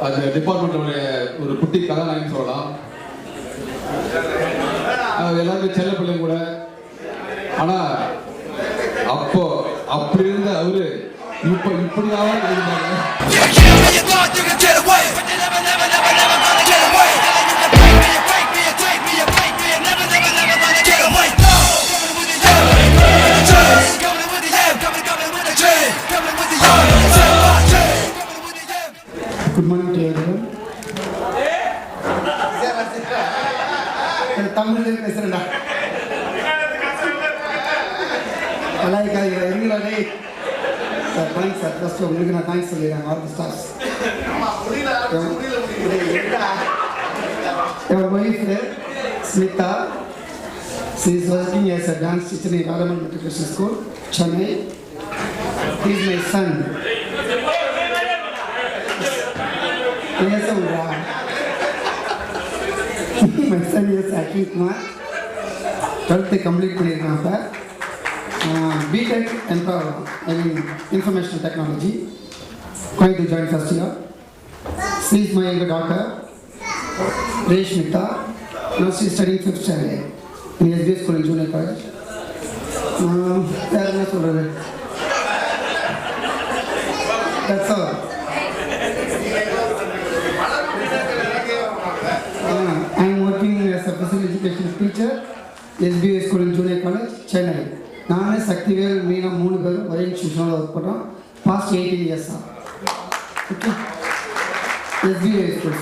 அந்த டிபார்ட்மெண்ட்டோடைய ஒரு குட்டி கதாநாயகன் சொல்லலாம். எல்லாருமே செல்ல பிள்ளைங்க கூட. ஆனா அப்போ அப்படி இருந்த அவரு இப்போ இப்படியாவது இருந்தாங்க. Good morning to everyone. தமிழில் பேசுகிறேன்டா. எங்களோட சார் தேங்க்ஸ் சார். ஃபஸ்ட்டு உங்களுக்கு நான் தேங்க்ஸ் சொல்லிடுறேன். All the staffs. என் wife Smita, she is working as a dance teacher in Government Matriculation School, Chennai. He is my son. Yes, my son is Akin Kumar. 12th complete பண்ணியிருக்கான் sir. BTech Information Technology. Going to join first year. She is my younger daughter, Reshmita. Now she is studying 5th standard in SBS School in Junior College. வேறு என்ன சொல்கிறது? That's all. I am working as a physical education teacher, SBS School in Junior College, Chennai. நானே சக்திவேல் மீனா 3 பேரும் ஒரே இன்ஸ்டியூஷனில் work பண்ணுறோம். Past 18 years. Okay, SBS School.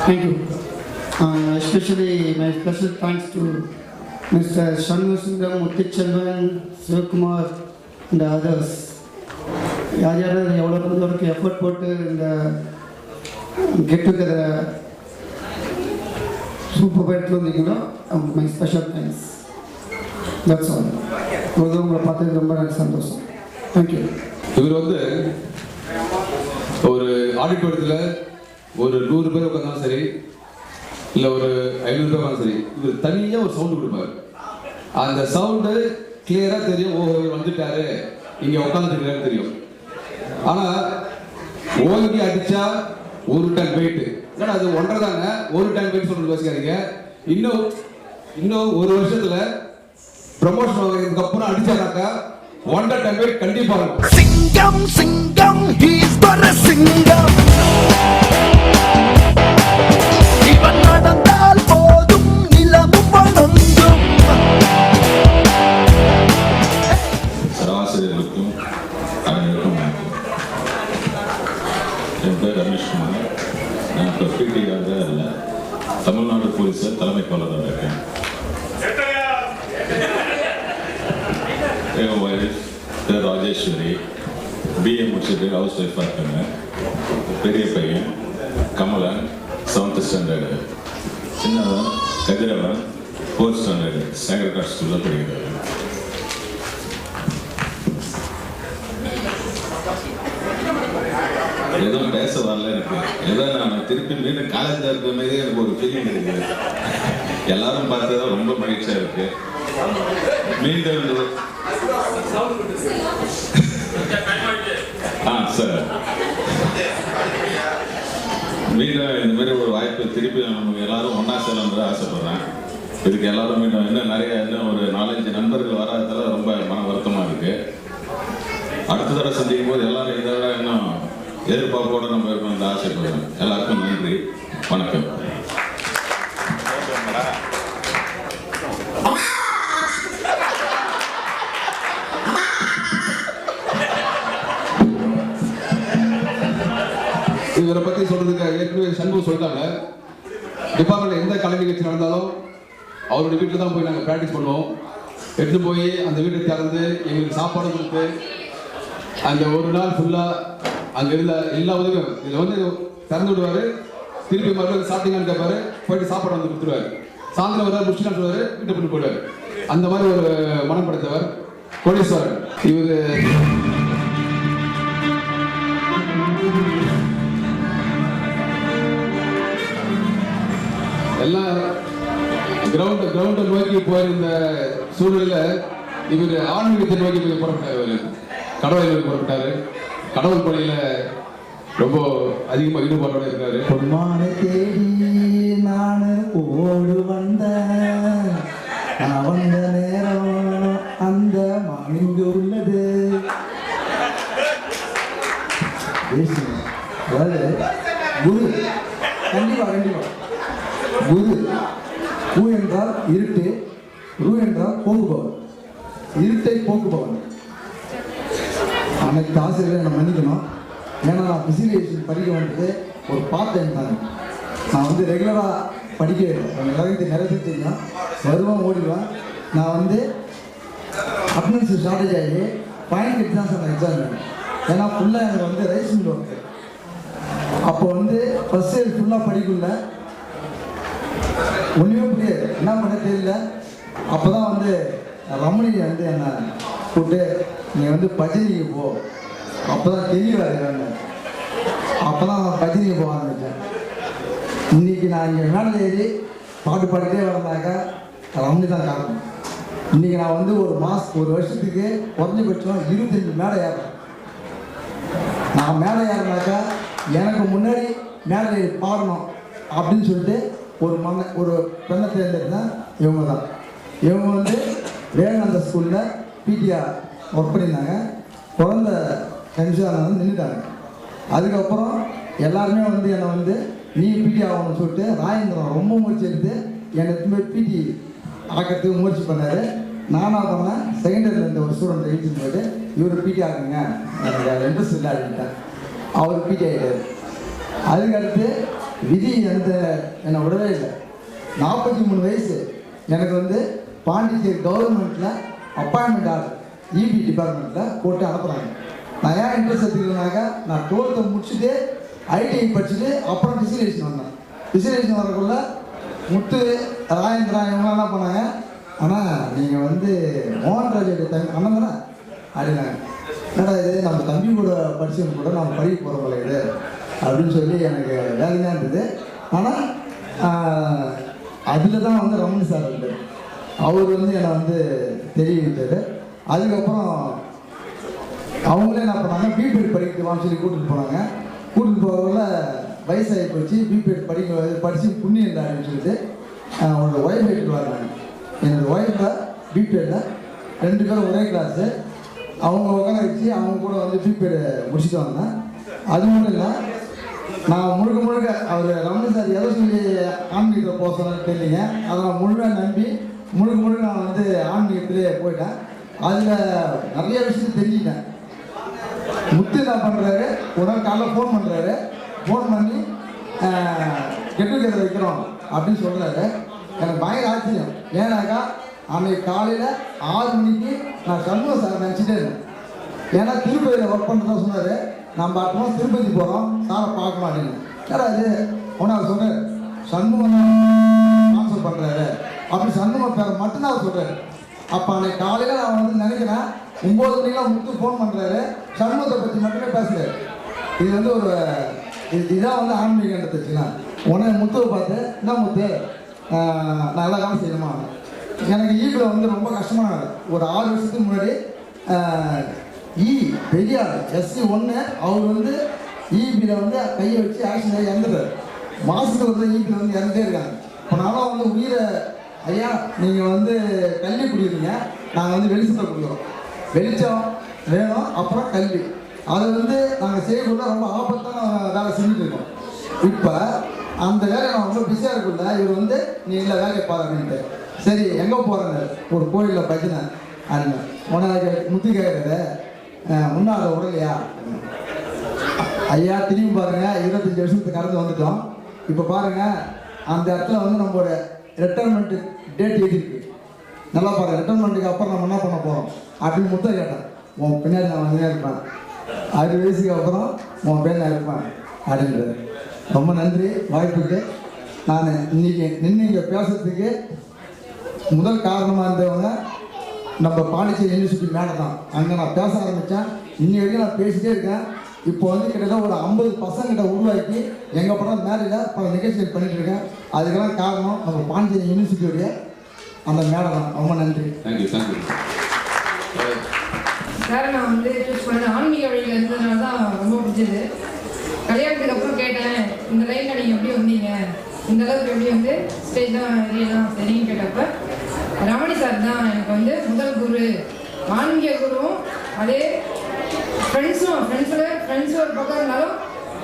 Thank you. Especially my special thanks to Mr. Shanmugam, Muttichelvan, Sivakumar and others. யார் யார் எவ்வளோ கொஞ்சம் effort போட்டு இந்த கெட் டுகெதர் சூப்பர் பேட்டில் வந்தீங்களோ my special thanks. That's all. உங்களை பார்த்தது ரொம்ப எனக்கு சந்தோஷம். தேங்க்யூ. இவர் ஒரு ஆடிட்டோரியத்தில் ஒரு 100 பேர் உட்காந்தாலும் சரி, இல்லை ஒரு 500 பேர் உட்காந்தாலும் சரி, இவர் தனியாக ஒரு சவுண்டு கொடுப்பார். அந்த சவுண்டு கிளியராக தெரியும். இவர் வந்துட்டாரு, இங்கே உட்காந்துருக்காரு தெரியும். ஆனால் ஓங்கி அடித்தா 1 டன் வெயிட். ஏன்னா அது 1.5 தாங்க. 1 டன் வெயிட் சொல்றது யோசிக்காதீங்க. இன்னும் ஒரு வருஷத்துல ப்ரமோஷன் ஆகிறதுக்கு அப்புறம் அடிச்சாக்கா 1.5 டன் வெயிட் கண்டிப்பா இருக்கும். சிங்கம் சிங்கம் ஹீஸ் பர சிங்கம். இவன் நடந்தால் போதும் நிலமும் வணங்கும். சராசரிகளுக்கும் அனைவருக்கும் என் பேர் ரமேஷ்குமார். நான் இப்போ பிடிஆக இல்லை, தமிழ்நாடு போலீஸில் தலைமை காவலராக இருக்கேன். என் ஒய்ஃப் பேர் ராஜேஸ்வரி, பிஏ முடிச்சுட்டு ஹவுஸ் ஒய்ஃபாக இருக்காங்க. பெரிய பையன் கமலன் 7th ஸ்டாண்டர்டு, சின்னவன் கதிரவன் 4th ஸ்டாண்டர்டு சேகர் கார்ட் ஸ்கூலில் படிக்கிறாரு. எதுவும் பேச வரல எனக்கு. ஏதோ நான் திருப்பி மீண்டும் காலேஜில் இருக்கிற மாதிரி எனக்கு ஒரு ஃபீலிங் இருக்குது. எல்லாரும் பார்த்ததா ரொம்ப மகிழ்ச்சியாக இருக்கு. மீண்டும் சார் மீண்டும் இந்த மாதிரி ஒரு வாய்ப்பு திருப்பி நம்ம எல்லாரும் ஒன்றா சேரணுன்ற ஆசைப்படுறேன். இதுக்கு எல்லாரும் மீண்டும் இன்னும் ஒரு 4-5 நண்பர்கள் வராததால ரொம்ப மன வருத்தமாக இருக்கு. அடுத்த தடவை சந்திக்கும் போது எல்லாரும் இதை விட இன்னும் எதிர்பார்ப்போட நம்ம இருக்கணும்னு ஆசைப்படுறேன். எல்லாருக்கும் நன்றி, வணக்கம். இவரை பற்றி சொல்றதுக்கு ஏற்கனவே சண்முகம் சொல்லிட்டாங்க. டிபார்ட்மெண்ட் எந்த கலை நிகழ்ச்சி நடந்தாலும் அவருடைய வீட்டில் தான் போய் நாங்கள் ப்ராக்டிஸ் பண்ணுவோம். எடுத்து போய் அந்த வீட்டை திறந்து எங்களுக்கு சாப்பாடு கொடுத்து அந்த ஒரு நாள் ஃபுல்லாக அங்கே இருந்த எல்லா உதவியும் இதில் திறந்து விடுவார். திருப்பி மறுபடியும் சாப்பிட்டீங்கன்னு கேட்பாரு, போயிட்டு சாப்பாடு வந்து கொடுத்துருவாரு. சாயந்தரம் வர முடிச்சுட்டு சொல்லுவார், வீட்டை பண்ணி போயிடுவார். அந்த மாதிரி ஒரு மனம் படைத்தவர் கோடீஸ்வரன். இவர் எல்லாம் கிரவுண்டை நோக்கி போயிருந்த சூழ்நிலையில இவர் ஆன்மீகத்தை நோக்கி புறப்பட்டார். கடவுளை நோக்கி புறப்பட்டாரு. கடவுள் பணியில ரொம்ப அதிகமாக ஈடுபாடோட இருக்காரு. பொன்மானை தேடி நான் ஓடு வந்தேன், நான் வந்த நேரம் அந்த மானிங்கு உள்ளது. அதாவது குரு கண்டிப்பா குரு. கு என்றால் இருட்டு, ரு என்றால் போக்குபவன், இருட்டை போக்குபவன். அன்னைக்கு ஆசிரியரை நான் மன்னிக்கணும். ஏன்னா நான் பிசிலேஷன் படிக்க வந்துட்டு ஒரு பார்ட் டைம் தாங்க. நான் வந்து ரெகுலராக படிக்க எல்லாத்தையும் நிறைய பேர் தெரியும், வருவேன் ஓடிடுவேன். நான் வந்து அட்டனன்ஸ் ஷார்டேஜ் ஆகி பாயிண்ட் கட்டி தான் சார் எக்ஸாம். ஏன்னா ஃபுல்லாக எனக்கு வந்து ரைஸ் மில் ஒர்க்கு. அப்போ வந்து ஃபஸ்ட் இயர் ஃபுல்லாக படிக்கல, ஒன்றுமே புரியாது, என்ன பண்ண தெரியல. அப்போ தான் வந்து ரமணி வந்து என்னை கூப்பிட்டு நீ வந்து பஜனைக்கு போ, அப்போ தான் தெளிவாக இருக்காங்க. அப்போ தான் பஜனைக்கு போக ஆரம்பித்தேன். இன்றைக்கி நான் இங்கே மேலே ஏறி பாட்டு பாடிட்டே வரந்தாக்கா ரமணி தான் காரணம். இன்றைக்கி நான் வந்து ஒரு வருஷத்துக்கு குறைஞ்சபட்சம் 25 மேலே ஏறேன். நான் மேலே ஏறினாக்கா எனக்கு முன்னாடி மேலே ஏறி பாடணும் அப்படின்னு சொல்லிட்டு ஒரு பெண்ணை தேர்ந்தெடுத்தேன். இவங்க தான். இவங்க வந்து விவேகானந்த ஸ்கூலில் பிடிஆர் ஒர்க் பண்ணியிருந்தாங்க. குழந்த கன்சியூவாக வந்து நின்றுட்டாங்க. அதுக்கப்புறம் எல்லாருமே வந்து என்னை வந்து நீ பிடி ஆகணும்னு சொல்லிட்டு ராயேந்திரன் ரொம்ப முயற்சி எடுத்து என்னை போய் பிடி ஆக்கிறதுக்கு முயற்சி பண்ணார். நானாக பண்ணேன். செகண்ட் இயரில் இருந்த ஒரு ஸ்டூடெண்ட் எழுதிட்டு போயிட்டு இவர் பிடி ஆகுங்க, எனக்கு அதில் இன்ட்ரெஸ்ட் இல்லை அப்படின்ட்டேன். அவர் பிடி ஆகிட்டார். அதுக்கடுத்து விதி என்னை விடவே இல்லை. 43 வயசு எனக்கு வந்து பாண்டிச்சேரி கவர்மெண்ட்டில் அப்பாயின்மெண்ட் ஆர்டர் இபி டிபார்ட்மெண்ட்டில் போட்டு அனுப்புகிறாங்க. நான் ஏன் இன்ட்ரெஸ்ட் எடுத்துக்கிறேன்னாக்கா நான் 12th முடிச்சுட்டு ஐடிஐ படிச்சுட்டு அப்புறம் டிசிலேஷன் வந்தேன். டிசிலேஷன் வரக்குள்ள முத்து ராயேந்திரா இவங்களாம் என்ன பண்ணாங்க, ஆனால் நீங்கள் வந்து மோகன்ராஜோடைய அண்ணன் தானே அப்படின்னாங்க. என்னடா இது நம்ம தம்பி கூட படிச்சவங்க கூட நம்ம படிக்க போகிறோம்ல இது அப்படின்னு சொல்லி எனக்கு வேலையாக இருந்தது. ஆனால் அதில் தான் வந்து ரமணி சார் இருந்தார். அவர் வந்து என்னை வந்து தெரிவித்தார். அதுக்கப்புறம் அவங்களே என்ன பண்ணாங்க, பிபிஎட் படிக்கவான்னு சொல்லி கூட்டிகிட்டு போனாங்க. கூட்டிகிட்டு போகிறவங்கள வயசாகி போச்சு, பிபிஎட் படித்து புண்ணியம் இல்லை அப்படின்னு சொல்லிட்டு அவங்களோட ஒய்ஃப் எடுத்துட்டு வராங்க. என்னோடய ஒய்ஃபில் பிபிஎட்டில் 2 பேரும் ஒரே கிளாஸு. அவங்க உட்கார வச்சு அவங்க கூட வந்து பிபிஎட் முடிச்சுட்டு வந்தேன். அது மட்டும் இல்லை, நான் முழுக்க அவர் ரமணி சார் எதை சொல்லி ஆன்மீகத்தில் போக சொன்னான்னு தெரியலிங்க. அதை நான் முழுமையாக நம்பி முழுக்க நான் வந்து ஆன்மீகத்திலே போயிட்டேன். அதில் நிறைய விஷயம் தெரிஞ்சிட்டேன். முத்து என்ன பண்ணுறாரு, ஒரு நாள் காலைல ஃபோன் பண்ணுறாரு. ஃபோன் பண்ணி கெட் டுகெதர் வைக்கிறோம் அப்படின்னு சொல்கிறாரு. எனக்கு பயங்கர ஆச்சரியம். ஏன்னாக்கா அன்றைக்கி காலையில் 6 மணிக்கு நான் சண்முக சார் நினச்சிட்டே இருந்தேன். ஏன்னா திருப்பதியில் ஒர்க் பண்ணுறதா சொன்னார். நம்ம அடுத்த திருப்பதி போகிறோம், சாரை பார்க்கணும் அப்படின்னு. ஏன்னா அது ஒன்று அவர் சொல்கிறார், சண்முகம் ஸ்பான்சர் பண்ணுறாரு அப்படி சண்முகம் பேரை மட்டும்தான் அவர் சொல்கிறார். அப்போ அன்றைக்கி காலையில் நான் வந்து நினைக்கிறேன் 9 மணிக்கெலாம் முத்து ஃபோன் பண்ணுறாரு, சண்முகத்தை பற்றி மட்டுமே பேசுகிறார். இது வந்து இதுதான் வந்து ஆன்மீகன்றது வச்சுக்கலாம். உடனே முத்துவை பார்த்து, என்ன முத்து நான் எல்லா காலம் செய்யணுமா? எனக்கு ஈபில் வந்து ரொம்ப கஷ்டமான ஒரு 6 வருஷத்துக்கு முன்னாடி பெரியார் SC1 அவர் வந்து ஈபியில் வந்து கையை வச்சு ஆக்சிடென்ட் ஆகி இறந்துட்டார். மாதத்துக்கு வந்து ஈபியில் வந்து இறந்துட்டே இருக்காங்க. இப்போ நானும் வந்து உயிரை, ஐயா நீங்கள் வந்து கல்வி குடிக்கிறீங்க, நாங்கள் வந்து வெளிச்சத்தை கொடுக்குறோம், வெளிச்சம் வேணும், அப்புறம் கல்வி. அது வந்து நாங்கள் செய்யக்குள்ள ரொம்ப ஆபத்தான வேலை செஞ்சுட்டு இருக்கோம். இப்போ அந்த வேலையை நான் ரொம்ப பிஸியாக இருக்குள்ள இவர் வந்து நீ இல்லை வேலையை பாரு அப்படின்ட்டு. சரி எங்கே போகிறேன்னு, ஒரு கோயிலில் பஜனை அப்படின்னு. உனக்கு முத்தி கேட்குறது முன்னாள் உடலையா? ஐயா திரும்பி பாருங்கள், 25 வருஷத்துக்கு கடந்து வந்துட்டோம். இப்போ பாருங்கள், அந்த இடத்துல வந்து நம்மளோட ரிட்டைர்மெண்ட்டு டேட் எழுதிருக்கு. நல்லா பாருங்கள், ரிட்டைர்மெண்ட்டுக்கு அப்புறம் நம்ம என்ன பண்ண போகிறோம் அப்படின்னு முத்த கேட்டேன். உன் பின்னாடி நான் வந்து இருப்பேன், 60 வயசுக்கு அப்புறம் உன் பேர் நான் இருப்பேன் அப்படின்றது. ரொம்ப நன்றி வாய்ப்புக்கு. நான் இன்னைக்கு நின்று இங்கே பேசுறதுக்கு முதல் காரணமாக இருந்தவங்க நம்ம பாண்டிச்சேரி யூனிவர்சிட்டி மேலே தான். அங்கே நான் பேச ஆரம்பித்தேன். இன்னி வரைக்கும் நான் பேசிகிட்டே இருக்கேன். இப்போ வந்து கிட்டத்தட்ட ஒரு 50 பசங்கிட்ட உருவாக்கி எங்கள் படம் மேடையில் பல நிகழ்ச்சிகள் பண்ணிகிட்டு இருக்கேன். அதுக்கெல்லாம் காரணம் நம்ம பாண்டிச்சேரி யூனிவர்சிட்டியோடைய அந்த மேடை தான். ரொம்ப நன்றி. தேங்க்யூ. சார் நான் வந்து சூஸ் பண்ணது ஆன்மீக வழியில் இருந்ததுனால தான் ரொம்ப பிடிச்சது. கல்யாணத்துக்கு அப்புறம் கேட்டேன், இந்த லைனில் நீங்கள் எப்படி வந்தீங்க, இந்த அளவுக்கு எப்படி வந்து ஸ்டேஜ் தான் ஏறியலாம் சரின்னு கேட்டப்ப ரமணி சார் தான் எனக்கு வந்து முதல் குரு, ஆன்மீக குருவும் அதே ஃப்ரெண்ட்ஸு ஒரு பக்கம் இருந்தாலும்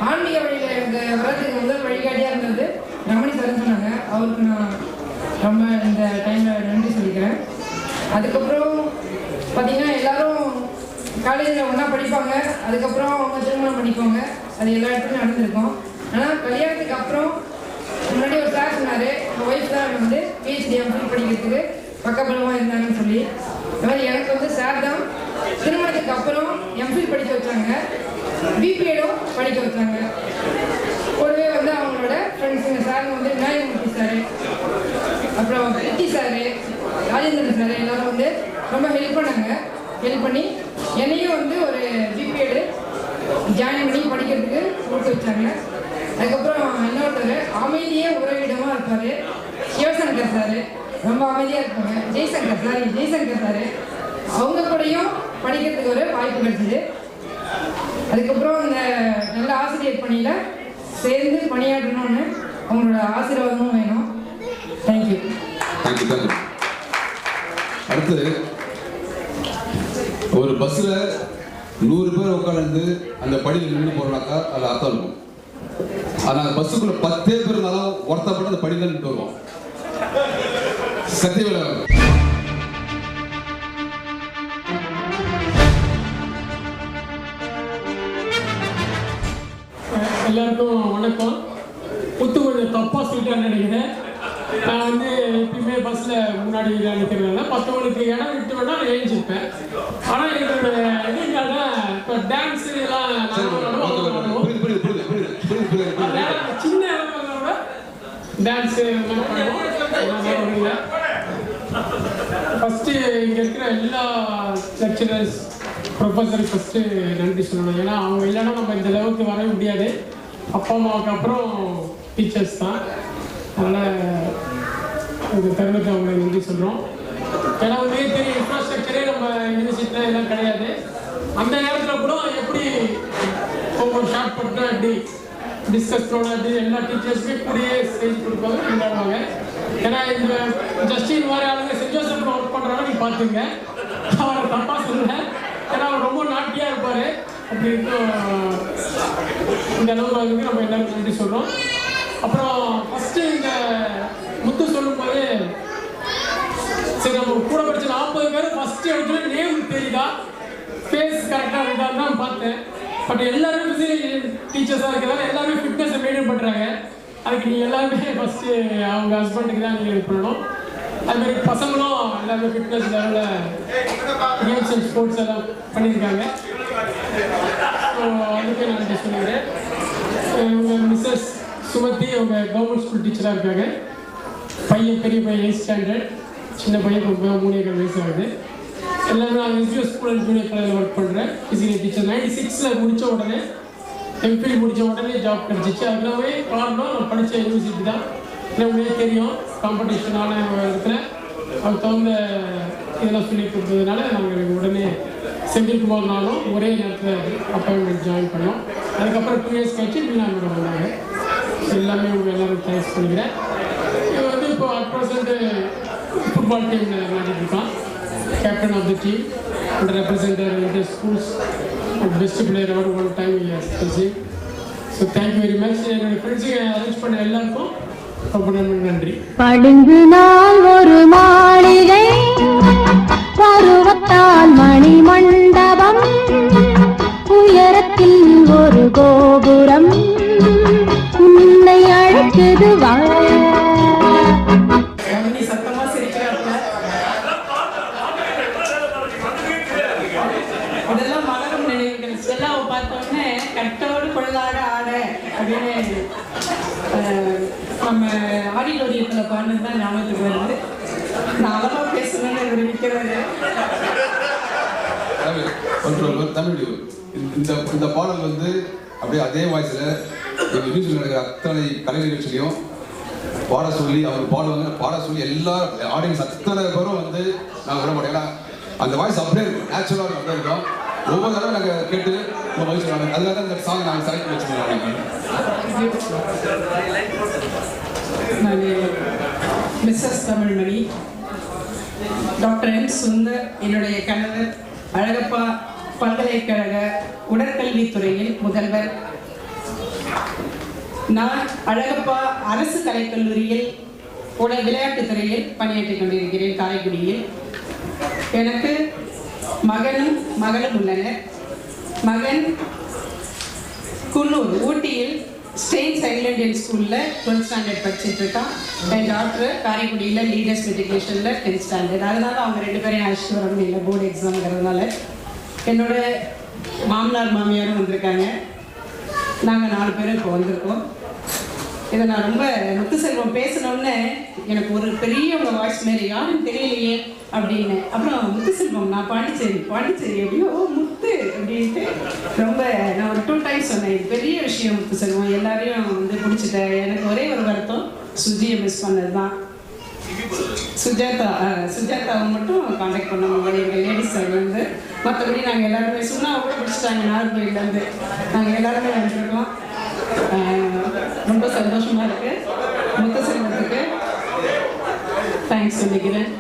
ஆன்மீக வழியில் எனக்கு வர்றதுக்கு முதல் வழிகாட்டியாக இருந்தது ரமணி சார்னு சொன்னாங்க. அவருக்கு நான் ரொம்ப இந்த டைமில் நன்றி சொல்லிக்கிறேன். அதுக்கப்புறம் பார்த்திங்கன்னா எல்லோரும் காலேஜில் ஒன்றா படிப்பாங்க, அதுக்கப்புறம் அவங்க திருமணம் பண்ணிக்குவாங்க, அது எல்லா இடத்துலையும் நடந்திருக்கும். ஆனால் கல்யாணத்துக்கு அப்புறம் முன்னாடி ஒரு சார் சொன்னார், எங்கள் ஒய்ஃப் தான் வந்து பிஹெச்டி எம்ஃபில் படிக்கிறதுக்கு பக்கபலமாக இருந்தாங்கன்னு சொல்லி. அது மாதிரி எனக்கு வந்து சார் தான் திருமணத்துக்கு அப்புறம் எம்ஃபில் படிக்க வச்சாங்க, பிபிஎடும் படிக்க வச்சாங்க. கூடவே வந்து அவங்களோட ஃப்ரெண்ட்ஸுங்க சாருங்க வந்து விநாயகமூர்த்தி சார், அப்புறம் பிடி சார், ராஜேந்திரன் சார் எல்லோரும் வந்து ரொம்ப ஹெல்ப் பண்ணாங்க. ஹெல்ப் பண்ணி என்னையும் வந்து ஒரு பிபிஎடு ஜாயின் பண்ணி படிக்கிறதுக்கு கொடுத்து வச்சாங்க. அதுக்கப்புறம் இன்னொருத்தர் அமைதியே உறவிடமாக இருப்பார், சிவசங்கர் சார், ரொம்ப அமைதியாக இருப்பாங்க. ஜெய்சங்கர் சார் அவங்க கூடயும் படிக்கிறதுக்கு ஒரு வாய்ப்பு கிடைச்சிது. அதுக்கப்புறம் இந்த நல்ல ஆசிரியர் பணியில் சேர்ந்து பணியாற்றணும்னு அவங்களோட ஆசீர்வாதமும் வேணும். தேங்க்யூ. அடுத்து ஒரு பஸ்ஸில் 100 பேர் உட்காந்து அந்த படியில் நின்று போகிறோம்னாக்கா அது அர்த்தம் இருக்கும். ஆனால் பஸ்ஸுக்குள்ள 10 பேர் இருந்தாலும் ஒருத்தப்பட்டு அந்த படியில் நின்று வருவோம். சத்தியவேலை எல்லாருக்கும் வணக்கம். புத்து கொஞ்சம் தப்பாக சொல்லிட்டான்னு நினைக்கிறேன். நான் வந்து எப்பயுமே பஸ்ஸில் முன்னாடி நினைக்கிறதுனால மற்றவங்களுக்கு இடம் விட்டு வேணா நான் எழுந்திருப்பேன். ஆனால் என்னோட இதுக்காக இப்போ டான்ஸு எல்லாம் சின்ன இடங்களோட டான்ஸு பண்ணுவோம். ஃபஸ்ட்டு இங்கே இருக்கிற எல்லா லெக்சரர்ஸ் ப்ரொஃபஸருக்கு ஃபஸ்ட்டு நன்றி சொல்லணும். ஏன்னா அவங்க இல்லைன்னா நம்ம இந்த அளவுக்கு வர முடியாது. அப்பா அம்மாவுக்கு அப்புறம் டீச்சர்ஸ் தான். அதனால் இந்த தருணத்தை அவங்களுக்கு நன்றி சொல்கிறோம். ஏன்னா உண்மையே தெரியும், இன்ஃப்ராஸ்ட்ரக்சரே நம்ம யூனிவர்சிட்டியில் எல்லாம் கிடையாது. அந்த நேரத்தில் கூட எப்படி ஒவ்வொரு ஷார்ட் பண்ணால் எப்படி டிஸ்கஸ்டோட அப்படி எல்லா டீச்சர்ஸுமே கூடயே ஸ்டேஜ் கொடுப்பாங்க, விளையாடுவாங்க. ஏன்னா இந்த ஜஸ்டின் மாதிரி ஆளுங்க சென்ட் ஜோசப்பில் ஒர்க் பண்ணுறாங்க, நீ பார்த்துங்க. அவரை தப்பாக சொல்லுவேன், ஏன்னா அவர் ரொம்ப நாட்டியாக இருப்பார். அப்படி இருக்கும் இந்த அளவுக்கு வந்து நம்ம எல்லாருக்கும் நன்றி சொல்கிறோம். அப்புறம் ஃபஸ்ட்டு இந்த முத்து சொல்லும்போது சரி நம்ம கூட படித்த 40 பேர் ஃபஸ்ட்டு எடுத்து நேம் தெரியுதா, ஃபேஸ் கரெக்டாக இருக்கான்னு தான் பார்த்தேன். பட் எல்லாருமே ஃபிசிக்கல் டீச்சர்ஸாக இருக்கிறதால எல்லாருமே ஃபிட்னஸை மெயின்டைன் பண்ணுறாங்க. அதுக்கு நீங்கள் எல்லாருமே ஃபஸ்ட்டு அவங்க ஹஸ்பண்டுக்கு தான் நீங்கள் பண்ணணும். அதுமாதிரி பசங்களும் எல்லாருமே ஃபிட்னஸ் லெவலில் கேம்ஸ் அண்ட் ஸ்போர்ட்ஸ் எல்லாம் பண்ணியிருக்காங்க. ஸோ அதுக்கே நான் சொல்லிக்கிறேன். உங்கள் மிஸ்ஸஸ் சுமதி அவங்க கவர்மெண்ட் ஸ்கூல் டீச்சராக இருக்காங்க. பையன் பெரிய பையன் 8th ஸ்டாண்டர்ட், சின்ன பையன் இப்போ 3 வயசு ஆகுது. எல்லாமே நான் எஸ்பிஎஸ் ஸ்கூல் அண்ட் ஜூனியர் காலேஜில் ஒர்க் பண்ணுறேன், ஃபிசிக்கல் டீச்சர். 96 முடித்த உடனே எம்பில் முடித்த உடனே ஜாப் கிடச்சிச்சு. அதனாலே காரணம் நான் படித்த யூனிவர்சிட்டி தான். உங்களுக்கே தெரியும், காம்படிஷனான இடத்துல அதுக்கு தகுந்த இதெல்லாம் சொல்லி கொடுத்ததுனால நாங்கள் உடனே செந்தில்குமார்னாலும் ஒரே நேரத்தில் அப்பாயின்மெண்ட் ஜாயின் பண்ணோம். அதுக்கப்புறம் 2 இயர்ஸ் கழிச்சு மீனா மேடம் வந்தாங்க. எல்லாமே உங்கள் எல்லோரும் தேங்க்ஸ் பண்ணிக்கிறேன். இது வந்து இப்போ அட் ப்ரெசென்ட் ஃபுட்பால் டீமில் விளையாடிட்டு இருக்கான். Captain of the team and represented the schools and best player ever one time he has received. So thank you very much. என்னோட ஃப்ரெண்ட்ஸுக்கு அரேஞ்ச் பண்ண எல்லாருக்கும் ரொம்ப நன்றி. படுங்கு நாள் ஒரு மாளிகை, பருவத்தால் மணி மண்டபம், உயரத்தில் ஒரு கோபுரம் உன்னை அழைக்குது வா. இதெல்லாம் மலரும் நினைவுகள். இதெல்லாம் பார்த்தோன்னே கட்டோடு கொள்ளாட ஆட அப்படின்னு நம்ம ஆடிட்டோரியத்தில் பாடுனது தான் ஞாபகத்துக்கு வருது. நான் அளவாக பேசணும்னு விரும்பிக்கிறது. தமிழ் இந்த பாடல் வந்து அப்படியே அதே வாய்ஸில் எங்கள் நிகழ்ச்சியில் நடக்கிற அத்தனை கலை நிகழ்ச்சியிலையும் பாட சொல்லி அவர் பாட சொல்லி எல்லா ஆடியன்ஸ் அத்தனை பேரும் வந்து நாங்கள் விட மாட்டோம். ஏன்னா அந்த வாய்ஸ் அப்படியே இருக்கும், நேச்சுரலாக அப்படியே இருக்கும். ஒவ்வொரு தடவை நாங்கள் கேட்டு ரொம்ப மகிழ்ச்சி பண்ணுவாங்க. அதுக்காக தான் இந்த சாங் நாங்கள் செலக்ட் பண்ணி வச்சுருக்கோம். நான் Mrs Tamilmani, doctor M Sundar என்னுடைய கணவர், அழகப்பா பல்கலைக்கழக உடற்கல்வித்துறையில் முதல்வர். நான் அழகப்பா அரசு கலைக்கல்லூரியில் விளையாட்டுத் துறையில் பணியாற்றிக் கொண்டிருக்கிறேன் காரைக்குடியில். எனக்கு மகனும் மகளும் உள்ளனர். மகன் குன்னூர் ஊட்டியில் ஸ்டெயின் சைல்ட் இண்டியன் ஸ்கூலில் 12th ஸ்டாண்டர்ட் படிச்சுட்டு இருக்கான். என் டாக்டர் காரைக்குடியில் லீடர்ஸ் மெட்ரிகுலேஷனில் 10th ஸ்டாண்டர்ட். அதனால அவங்க 2 பேரையும் அழைச்சிட்டு வர முடியல போர்டு எக்ஸாம்ங்கிறதுனால. என்னோட மாமனார் மாமியாரும் வந்திருக்காங்க. நாங்கள் 4 பேரும் இப்போ வந்திருக்கோம். இதை நான் ரொம்ப முத்துசெல்வம் பேசினோன்னே எனக்கு ஒரு பெரியவங்க வாய்ஸ் மாரி யாரும் தெரியலையே அப்படின்னு. அப்புறம் முத்துசெல்வம் நான் பாண்டிச்சேரி அப்படின்னு ஓ முத்து அப்படின்ட்டு ரொம்ப நான் ஒரு 2 times சொன்னேன். இது பெரிய விஷயம் முத்துசெல்வம், எல்லாரையும் வந்து பிடிச்சிட்டேன். எனக்கு ஒரே ஒரு வருத்தம் சுஜியை மிஸ் பண்ணது தான். சுஜாதாவை மட்டும் காண்டாக்ட் பண்ண முடியல எங்கள் லேடிஸ் சைட்லேருந்து. மற்றபடி நாங்கள் எல்லாருமே சுண்ணா கூட பிடிச்சிட்டாங்க நாகர்கோயிலேருந்து. நாங்கள் எல்லாருமே வந்துருக்கோம். ரொம்ப சந்தோஷமாக இருக்குது. முத்துசெல்வத்துக்கு தேங்க்ஸ் சொல்லிக்கிறேன்.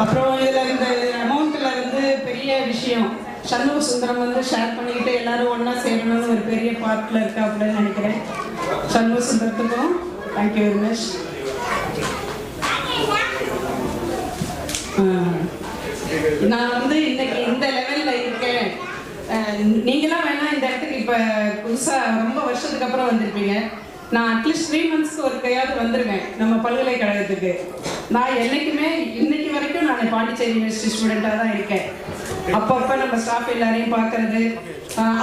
அப்புறம் இதில் இந்த அமௌண்ட்டில் வந்து பெரிய விஷயம் சண்முக சுந்தரம் வந்து ஷேர் பண்ணிக்கிட்டு எல்லாரும் ஒன்றா சேரணும்னு ஒரு பெரிய பார்ட்டில் இருக்கா அப்படின்னு நினைக்கிறேன். சண்முக சுந்தரத்துக்கும் தேங்க்யூ வெரி மச். நான் வந்து இன்னைக்கு இந்த லெவலில் இருக்கேன். நீங்களாம் வேணா இந்த இடத்துக்கு இப்போ புதுசாக ரொம்ப வருஷத்துக்கு அப்புறம் வந்திருப்பீங்க. நான் அட்லீஸ்ட் 3 monthsக்கு ஒரு கையாவது வந்துடுவேன் நம்ம பல்கலைக்கழகத்துக்கு. நான் என்றைக்குமே இன்னைக்கு வரைக்கும் நான் பாண்டிச்சேரி யூனிவர்சிட்டி ஸ்டூடெண்ட்டாக தான் இருக்கேன். அப்பப்போ நம்ம ஸ்டாஃப் எல்லாரையும் பார்க்கறது,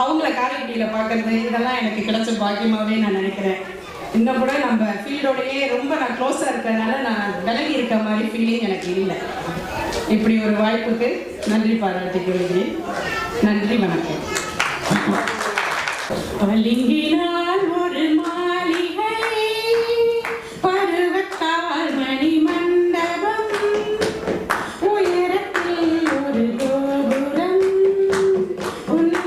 அவங்கள காரைக்குடியில் பார்க்கறது, இதெல்லாம் எனக்கு கிடைச்ச பாக்கியமாகவே நான் நினைக்கிறேன். இன்னும் கூட நம்ம ஃபீல்டோடையே ரொம்ப நான் க்ளோஸாக இருக்கிறதுனால நான் விலகி இருக்க மாதிரி ஃபீலிங் எனக்கு இல்லை. இப்படி ஒரு வாய்ப்புக்கு நன்றி பாராட்டிக் கொள்கிறேன். நன்றி, வணக்கம். பளிங்கினால் ஒரு மாளிகை, பருவத்தால் மணி மண்டபம், உயரத்தில் ஒரு கோபுரம், உன்னை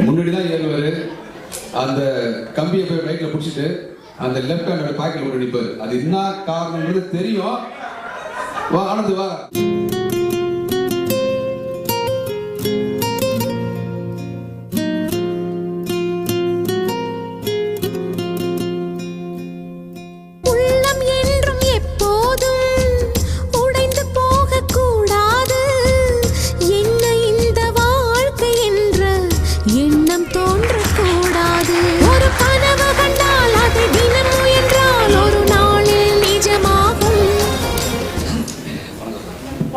முன்னாடி தான் ஏறுவாரு. அந்த கம்பியை போய் பைக்கில் பிடிச்சிட்டு அந்த லெஃப்ட் ஹேண்டோட பாக்கெட் போட்டு நிற்பாரு. அது என்ன காரணம்ன்றது தெரியும். வா ஆனந்து வா. உள்ளம் என்றும் எப்போதும் உடைந்து போகக்கூடாது. என்ன இந்த வாழ்க்கை என்ற எண்ணம் தோன்றக்கூடாது. ஒரு கனவு கண்டால் அதை தினம் முயன்றால் ஒரு நாளில் நிஜமாகும்.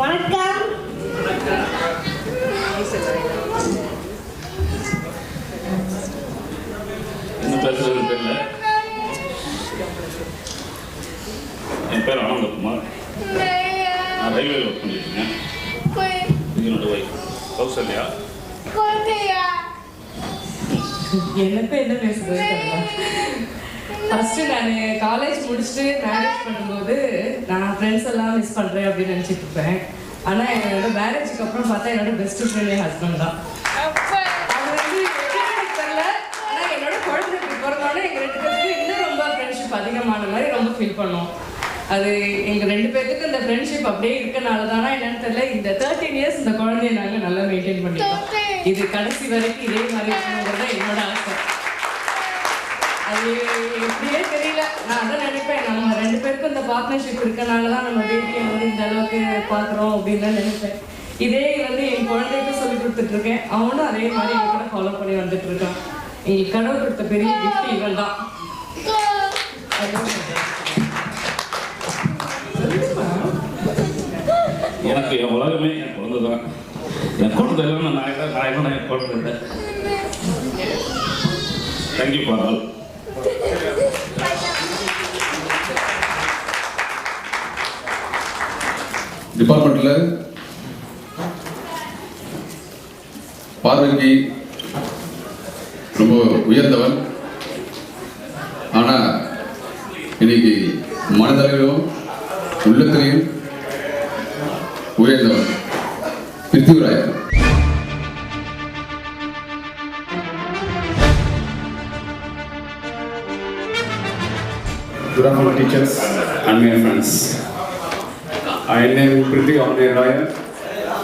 வணக்கம். என்ன பேசுறதுன்னு தெரியல. என் பேர் ஆனந்தகுமார். நான் ரயில்வேல ஒர்க் பண்ணியிருக்கேன். என்னோட ஒய்ஃப் கௌசல்யா. எனக்கு என்ன பேசுறது ஃபர்ஸ்ட் நான் காலேஜ் முடிச்சுட்டு மேரேஜ் பண்ணும்போது நான் ஃப்ரெண்ட்ஸ் எல்லாம் மிஸ் பண்ணுறேன் அப்படின்னு நினச்சிட்டு இருப்பேன். ஆனால் என்னோட மேரேஜுக்கு அப்புறம் பார்த்தா என்னோட பெஸ்ட் ஃப்ரெண்ட் என் ஹஸ்பண்ட் தான். அது வந்து தெரியல. ஆனால் என்னோட குழந்தைக்கு பிறந்தோடனே எங்கள் 2 பேருக்கு இன்னும் ரொம்ப ஃப்ரெண்ட்ஷிப் அதிகமான மாதிரி ரொம்ப ஃபீல் பண்ணோம். அது எங்கள் 2 பேருக்கு இந்த ஃப்ரெண்ட்ஷிப் அப்படியே இருக்கனால தானே என்னன்னு தெரியல. இந்த 13 years இந்த குழந்தைய நாங்கள் நல்லா மெயின்டைன் பண்ணிட்டோம். இது கடைசி வரைக்கும் இதே மாதிரி இருக்கணுங்கிறத என்னோட ஆசை. அது எப்படியே தெரியல. நான் அதான் நினைப்பேன், நம்ம 2 பேருக்கும் இந்த பார்ட்னர்ஷிப் இருக்கனால தான் நம்ம பேபியை வந்து இந்த அளவுக்கு பார்க்குறோம் அப்படின்னு தான் நினைப்பேன். இதே வந்து என் குழந்தைக்கும் சொல்லி கொடுத்துட்டு இருக்கேன். அவனும் அதே மாதிரி எங்க கூட ஃபாலோ பண்ணி வந்துட்டு இருக்கான். எங்களுக்கு கடவுள் கொடுத்த பெரிய கிஃப்ட் இவன் தான். எனக்கு என் உலகமே என் குழந்தை தான். என் குழந்தை இல்லைன்னா நான் என்ன என் குழந்தை இல்லை. Thank you for all. டிபார்ட்மெண்ட்ல பார்வைக்கு ரொம்ப உயர்ந்தவன். ஆனால் இன்னைக்கு மனதளவிலும் உள்ளத்திலையும் உயர்ந்தவர் பிருத்திவிராயர். Good afternoon, teachers and my friends. I am Prithvi Roy.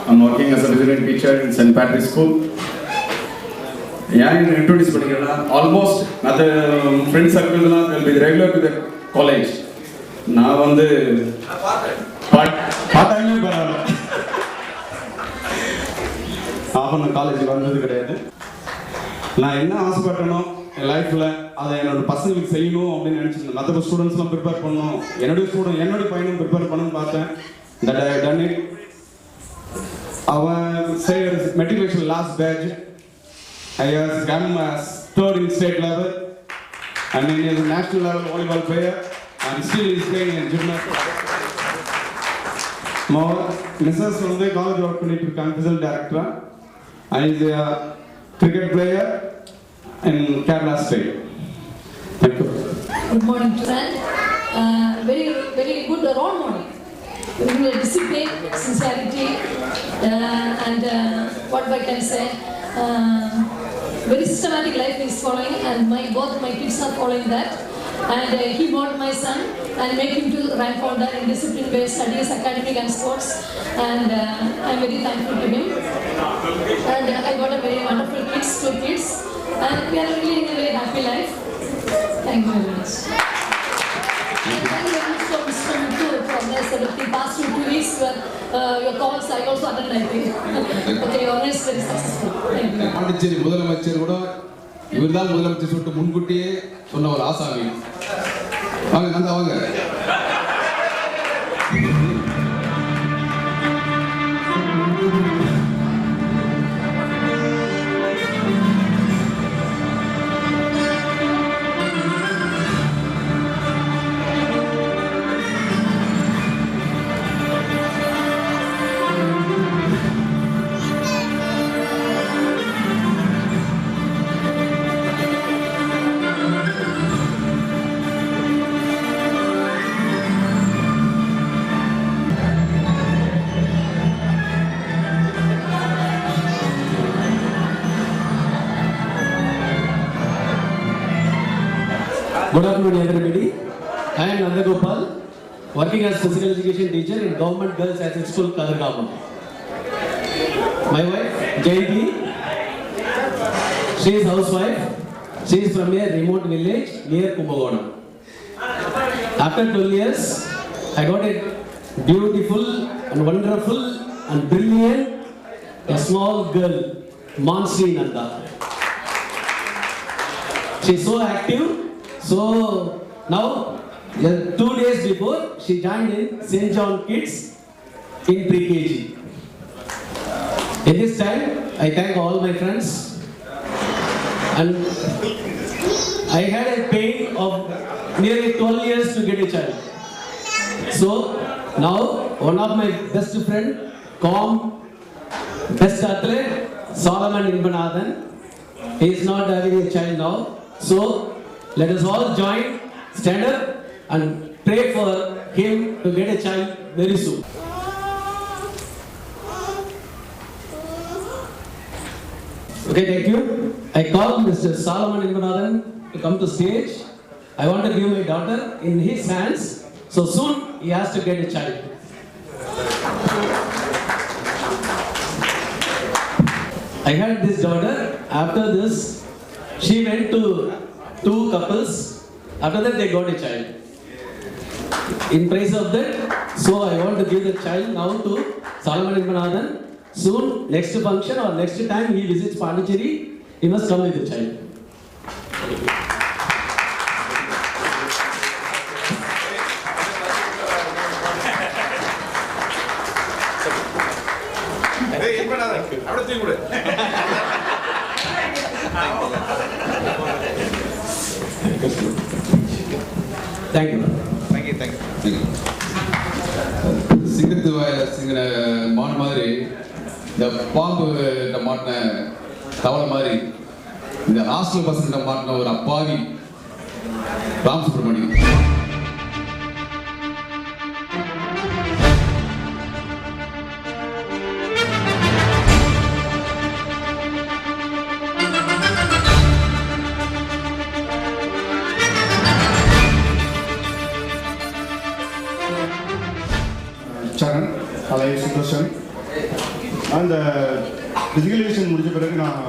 I'm working as a visiting teacher in St. Patrick's School. Yeah, introduce almost other friend circle will be regular to the college. Now on the part-time college வந்தது கிடையாது. நான் என்ன ஆசைப்பட்டனோ என் லைஃப்பில் அதை என்னோட பசங்களுக்கு செய்யணும் அப்படின்னு நினச்சிருந்தேன். மற்ற ஸ்டூடெண்ட்ஸ்லாம் ப்ரிப்பேர் பண்ணணும், என்னுடைய பையனும் ப்ரிப்பேர் பண்ணணும்னு பார்த்தேன். That I done it. அவன் matriculation last batch. I was come as third in state level and then he is a national level volleyball player and still is playing in gymnastics. More Mrs. வந்து college work பண்ணிட்டு இருக்காங்க, physical director, and is a cricket player in Kerala state. Thank you. Good morning, student. Very good role model. Discipline, sincerity, and what I can say. Very systematic life is following, and both my kids are following that. And he want my son and make him to rank holder in discipline-based studies, academic and sports. And I'm very thankful to him. And I got a very wonderful kids, 2 kids, and we are living a very happy life. Thank you very much. And thank you very much for Mr. Muthu for the past 2 weeks. Your calls I also attend, I think. Okay, your is very successful. Thank you. Pondicherry முதலமைச்சர் கூட இவர்தான் முதலமைச்சர் சொல்லிட்டு முன்கூட்டியே சொன்ன ஒரு ஆசாமி. வாங்க நந்தா வாங்க. Good afternoon, everybody. I am Nanda Gopal, working as physical education teacher in Government Girls High School, Kadargama. My wife, Jayanti, she is housewife. She is from a remote village near Kumbakonam. After 12 years, I got a beautiful and wonderful and brilliant, a small girl, Mansi Nanda. She is so active. So now, 2 days before, she joined in St. John Kids in pre-KG. In this time, I thank all my friends, and I had a pain of nearly 12 years to get a child. So now, one of my best friend, calm, best athlete, Solomon Inbanathan, he is not having a child now. So let us all join, stand up and pray for him to get a child very soon. Okay, thank you. I call Mr. Solomon Inbanathan to come to stage. I want to give my daughter in his hands. So soon he has to get a child. I had this daughter. After this, she went to 2 couples. After that, they got a child. In praise of that, so I want to give the child now to Solomon Inbanathan. Soon, next function or next time he visits Pondicherry, he must come with the child. Thank you. Thank you. சிங்கத்து வாயில சிங்கின மான் மாதிரி, இந்த பாம்பு மாட்டின தவளை மாதிரி, இந்த hostel பசங்க மாட்டின ஒரு அப்பாவி ராம் சுப்ரமணியம். அந்த ஃபிசிக்கல் எஜுகேஷன் முடிஞ்ச பிறகு நான்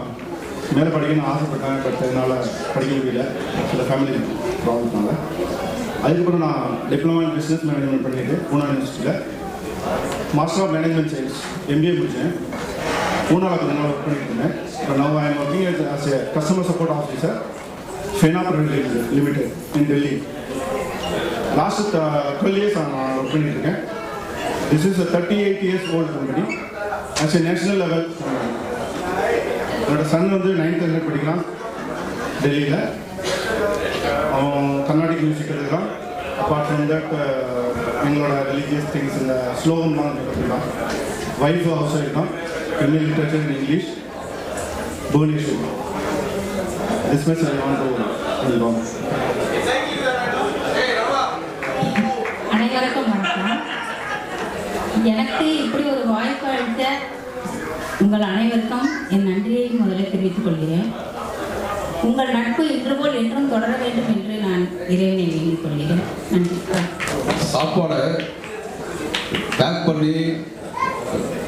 மேலே படிக்கணும்னு ஆசைப்பட்டேன். பட் என்னால் படிக்க முடியல, சில ஃபேமிலி ப்ராப்ளம்னால. அதுக்கப்புறம் நான் டிப்ளமா இன் பிஸ்னஸ் மேனேஜ்மெண்ட் பண்ணிட்டு பூனா யூனிவர்சிட்டியில் master of management science MBA முடித்தேன். பூனாவில் கொஞ்ச நாள் ஒர்க் பண்ணிட்டு இருந்தேன். இப்போ நான் I am working as a customer support officer Fena private limited in Delhi. Last 12 years நான் ஒர்க் பண்ணிட்டு இருக்கேன். This is a 38 years old company as a national level. என்னோட சன் வந்து 9th standard படிக்கிறான் டெல்லியில். அவன் கர்நாடிக் மியூசிக் எடுக்கிறான். அப்பார்ட் ஃப்ரம் தட் எங்களோட ரிலீஜியஸ் திங்ஸ் இந்த ஸ்லோகம்லாம் கற்றுக்கலாம். வைஃப் ஹவுஸ் இருக்கான். Indian literature in English. Bhubaneswar. This much I want to tell you. அனைவருக்கும் வணக்கம். எனக்கு இப்படி ஒரு வாய்ப்பு அளித்த உங்கள் அனைவருக்கும் என் நன்றியை முதலில் தெரிவித்துக் கொள்கிறேன். உங்கள் நட்பு இன்று போல் என்றும் தொடர வேண்டும் என்று நான் இறைவனை வேண்டிக் கொள்கிறேன். நன்றி. சாப்பாடை பேக் பண்ணி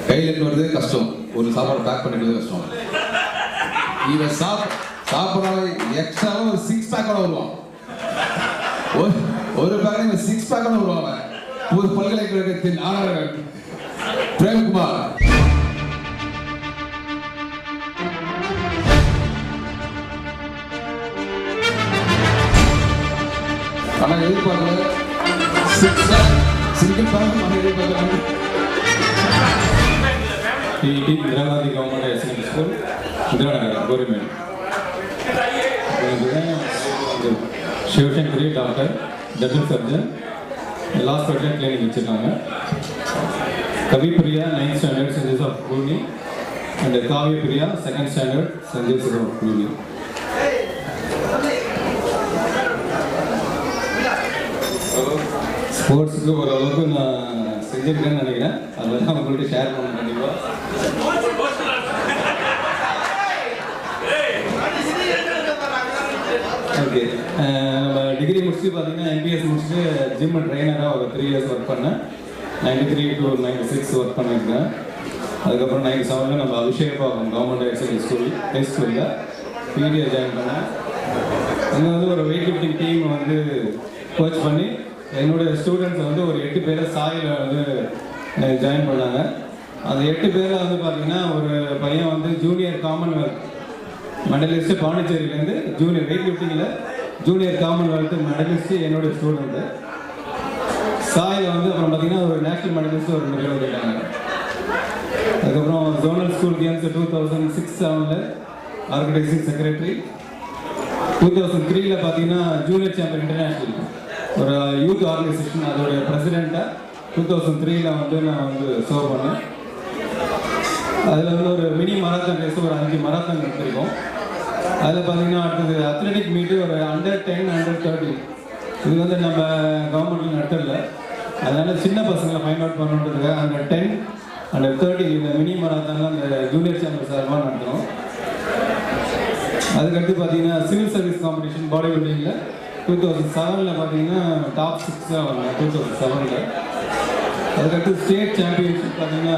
கையில் வருது கஷ்டம். ஒரு சாப்பாடு பேக் பண்ணிடுறது கஷ்டம். இவன் சாப்பிட்றாங்க எக்ஸ்ட்ராவாக ஒரு 6 பேக்கோட வருவான். ஒரு பேக்கை இவன் 6 பேக்கோட வருவாங்க. ஒரு பல்கலைக்கழகத்தின் ஆணையர் பிரேம்குமார். ஆனால் எதிர்பார்க்கல சிங்கிள் பேக் ஆனால் எதிர்பார்க்கல. PET Indira Gandhi Government Higher Secondary School, Indiranagar, Government. Shivashankari, doctor, dental surgeon, last project clinic வச்சிருக்காங்க. Kavi Priya 9th standard St. Joseph of Pune and Kavya Priya 2nd standard St. Joseph of Pune. ஸ்போர்ட்ஸுக்கு ஓரளவுக்கு நான் செஞ்சுருக்கேன்னு நினைக்கிறேன். அதெல்லாம் உங்கள்கிட்ட share பண்ண கண்டிப்பாக. Okay, நம்ம டிகிரி முடிச்சுட்டு பார்த்தீங்கன்னா MBS முடிச்சுட்டு ஜிம் ட்ரைனராக ஒரு 3 years ஒர்க் பண்ணேன். 93 to 96 ஒர்க் பண்ணியிருக்கேன். அதுக்கப்புறம் 97 நம்ம Abishegapakkam government higher secondary school high ஸ்கூலில் PDA ஜாயின் பண்ணேன். அங்கே வந்து ஒரு வெயிட் லிஃப்டிங் டீம் வந்து கோச் பண்ணி என்னுடைய ஸ்டூடெண்ட்ஸ் வந்து ஒரு 8 பேரை சாயில் வந்து ஜாயின் பண்ணாங்க. அந்த 8 பேரில் வந்து பார்த்தீங்கன்னா ஒரு பையன் வந்து ஜூனியர் காமன்வெல்த் மெடலிஸ்ட்டு பாண்டிச்சேரியிலேருந்து ஜூனியர் வெயிட் லிஃப்டிங்கில் ஜூனியர் காமன்வெல்த் மெடலிஸ்ட்டு என்னுடைய ஸ்டூடெண்ட்டு. சாயில் வந்து அப்புறம் பார்த்தீங்கன்னா ஒரு நேஷனல் மெடலிஸ்ட்டு ஒரு 2 பேர் கேட்டாங்க. அதுக்கப்புறம் zonal school games 2006-07 organising secretary. 2003 பார்த்தீங்கன்னா ஜூனியர் சாம்பியன் இன்டர்நேஷ்னல் ஒரு யூத் ஆர்கனைசேஷன் அதோட பிரசிடெண்ட்டாக 2003 வந்து நான் வந்து சர்வ் பண்ணேன். அதில் வந்து ஒரு மினி மராத்தான் ரேஸ் ஒரு 5 மராத்தான் நடத்திருக்கோம். அதில் பார்த்தீங்கன்னா அடுத்தது அத்லெட்டிக் மீட்டு ஒரு under 10, under 30 இது வந்து நம்ம கவர்மெண்ட்டில் நடத்தல. அதனால் சின்ன பசங்களை ஃபைண்ட் அவுட் பண்ணுறதுக்காக under 10, under 30 இந்த மினி மராத்தான்லாம் அந்த ஜூனியர் சாம்பியன் சார்பாக நடத்துகிறோம். அதுக்கடுத்து பார்த்தீங்கன்னா சிவில் சர்வீஸ் காம்படிஷன் பாடி பில்டிங்கில் 2007 பார்த்தீங்கன்னா டாப் 6 வந்தேன் 2007. அதுக்கடுத்து ஸ்டேட் சாம்பியன்ஷிப் பார்த்தீங்கன்னா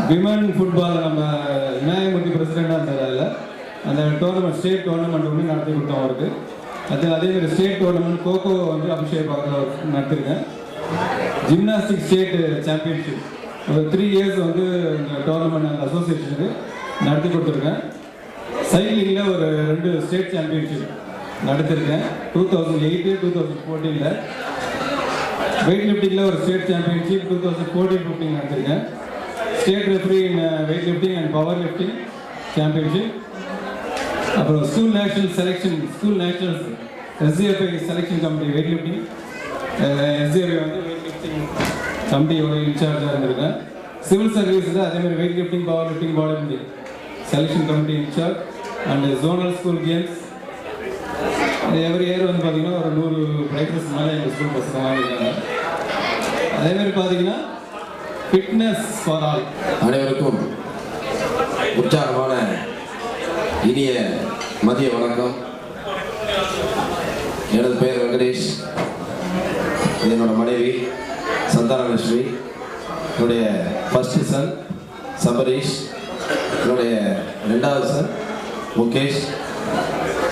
விமன் ஃபுட்பால் நம்ம விநாயகமூர்த்தி பிரசிடெண்டாக இருந்தார். அதில் அந்த டோர்னமெண்ட் ஸ்டேட் டோர்னமெண்ட் ஒன்று நடத்தி கொடுத்தோம் அவருக்கு. அதேமாதிரி ஸ்டேட் டோர்னமெண்ட் கோகோ வந்து அபிஷேக் பக்கத்தில் நடத்திருக்கேன். ஜிம்னாஸ்டிக் ஸ்டேட் சாம்பியன்ஷிப் ஒரு 3 years வந்து இந்த டோர்னமெண்ட் அந்த அசோசியேஷனுக்கு நடத்தி கொடுத்துருக்கேன். சைக்கிளிங்கில் ஒரு 2 ஸ்டேட் சாம்பியன்ஷிப் நடத்திருக்கேன் 2008, 2014. வெயிட் லிஃப்டிங்கில் ஒரு ஸ்டேட் சாம்பியன்ஷிப் 2014-15 நடத்திருக்கேன். State referee in weight lifting and power lifting championship. அப்புறம் school national selection school nationals SGFI selection committee weight lifting SGFI வந்து வெயிட் லிஃப்டிங் கமிட்டியோட இன்சார்ஜாக இருந்திருக்கேன். சிவில் சர்வீஸில் அதேமாதிரி weight lifting power lifting body building selection committee in-charge and zonal school games. Every year வந்து பார்த்தீங்கன்னா ஒரு 100 ப்ரைஸஸ் மேலே எங்கள் ஸ்கூல் பசங்க வாங்கியிருக்காங்க. அதேமாதிரி பார்த்தீங்கன்னா ஃபிட்னஸ் ஃபார் ஆல். அனைவருக்கும் உற்சாகமான இனிய மதிய வணக்கம். எனது பெயர் வெங்கடேஷ். இது என்னோட மனைவி சந்தானலட்சுமி. என்னுடைய ஃபர்ஸ்ட் சன் சபரீஷ், என்னுடைய 2வது son Mukesh.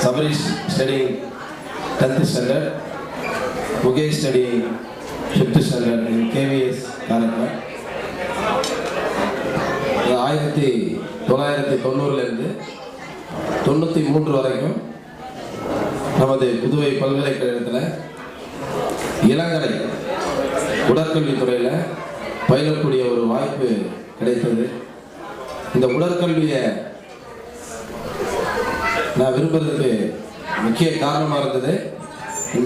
Sabarish studying 10th standard, Mukesh studying 5th standard in KVS Karaikal. 1990லேருந்து 93 வரைக்கும் நமது புதுவை பல்கலைக்கழகத்தில் இளங்கலை உடற்கல்வித்துறையில் பயிலக்கூடிய ஒரு வாய்ப்பு கிடைத்தது. இந்த உடற்கல்வியை நான் விரும்புறதுக்கு முக்கிய காரணமாக இருந்தது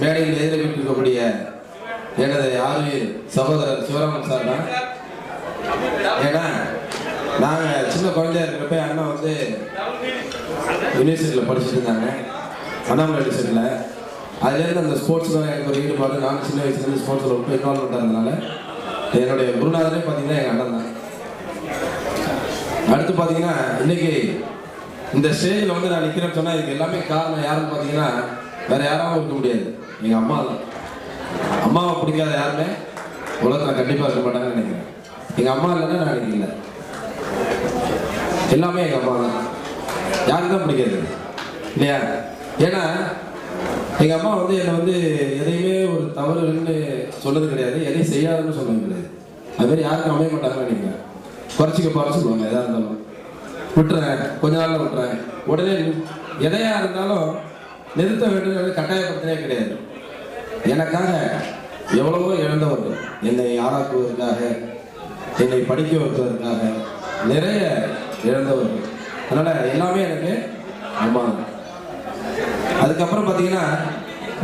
மேடையில் எதிர்விட்டிருக்கக்கூடிய எனது ஆர்வீர் சகோதரர் சிவராமன் சார் தான். ஏன்னா நாங்கள் சின்ன குழந்தையா இருக்கிறப்ப அண்ணா வந்து யூனிவர்சிட்டியில் படிச்சுட்டு இருந்தாங்க, அண்ணாமலை யூனிவர்சிட்டியில். அதுலேருந்து அந்த ஸ்போர்ட்ஸில் எனக்கு ஒரு ஈடுபாடு. நானும் சின்ன வயசுலேருந்து ஸ்போர்ட்ஸில் ரொம்ப இன்வால்வ்மெண்ட்டாக இருந்ததுனால என்னுடைய குருநாதரே பார்த்தீங்கன்னா எங்கள் அண்ணன் தான். அடுத்து பார்த்தீங்கன்னா இன்னைக்கு இந்த ஸ்டேஜில் வந்து நான் நிற்கிறேன்னு சொன்னால் இதுக்கு எல்லாமே காரணம் யாருன்னு பார்த்தீங்கன்னா வேறு யாராவும் இருக்க முடியாது, எங்கள் அம்மா தான். அம்மாவை பிடிக்காத யாருமே உலகத்தில் கண்டிப்பாக இருக்க மாட்டாங்கன்னு நினைக்கிறேன். எங்கள் அம்மா இல்லைன்னா நான் எனக்கு இல்லை, எல்லாமே எங்கள் அம்மா தான். யாருக்கு தான் பிடிக்காது இல்லையா? ஏன்னா எங்கள் அம்மா வந்து என்னை வந்து எதையுமே ஒரு தவறுன்னு சொன்னது கிடையாது, எதையும் செய்யாதுன்னு சொன்னது கிடையாது. அதுமாதிரி யாருக்கும் அமைய மாட்டாங்கன்னு நினைக்கிறேன். குறைச்சிக்கப்பான்னு சொல்லுவாங்க, எதாக இருந்தாலும் விட்டுறேன், கொஞ்ச நாளில் விட்டுறேன், உடனே எதையா இருந்தாலும் நிறுத்த வேண்டும் கட்டாயப்படுத்தினே கிடையாது. எனக்காக எவ்வளவோ இழந்தவர்கள், என்னை ஆளாக்குவதற்காக, என்னை படிக்க வைப்பதற்காக நிறைய இழந்தவர்கள். அதனால் எல்லாமே எனக்கு அம்மா. அதுக்கப்புறம் பார்த்தீங்கன்னா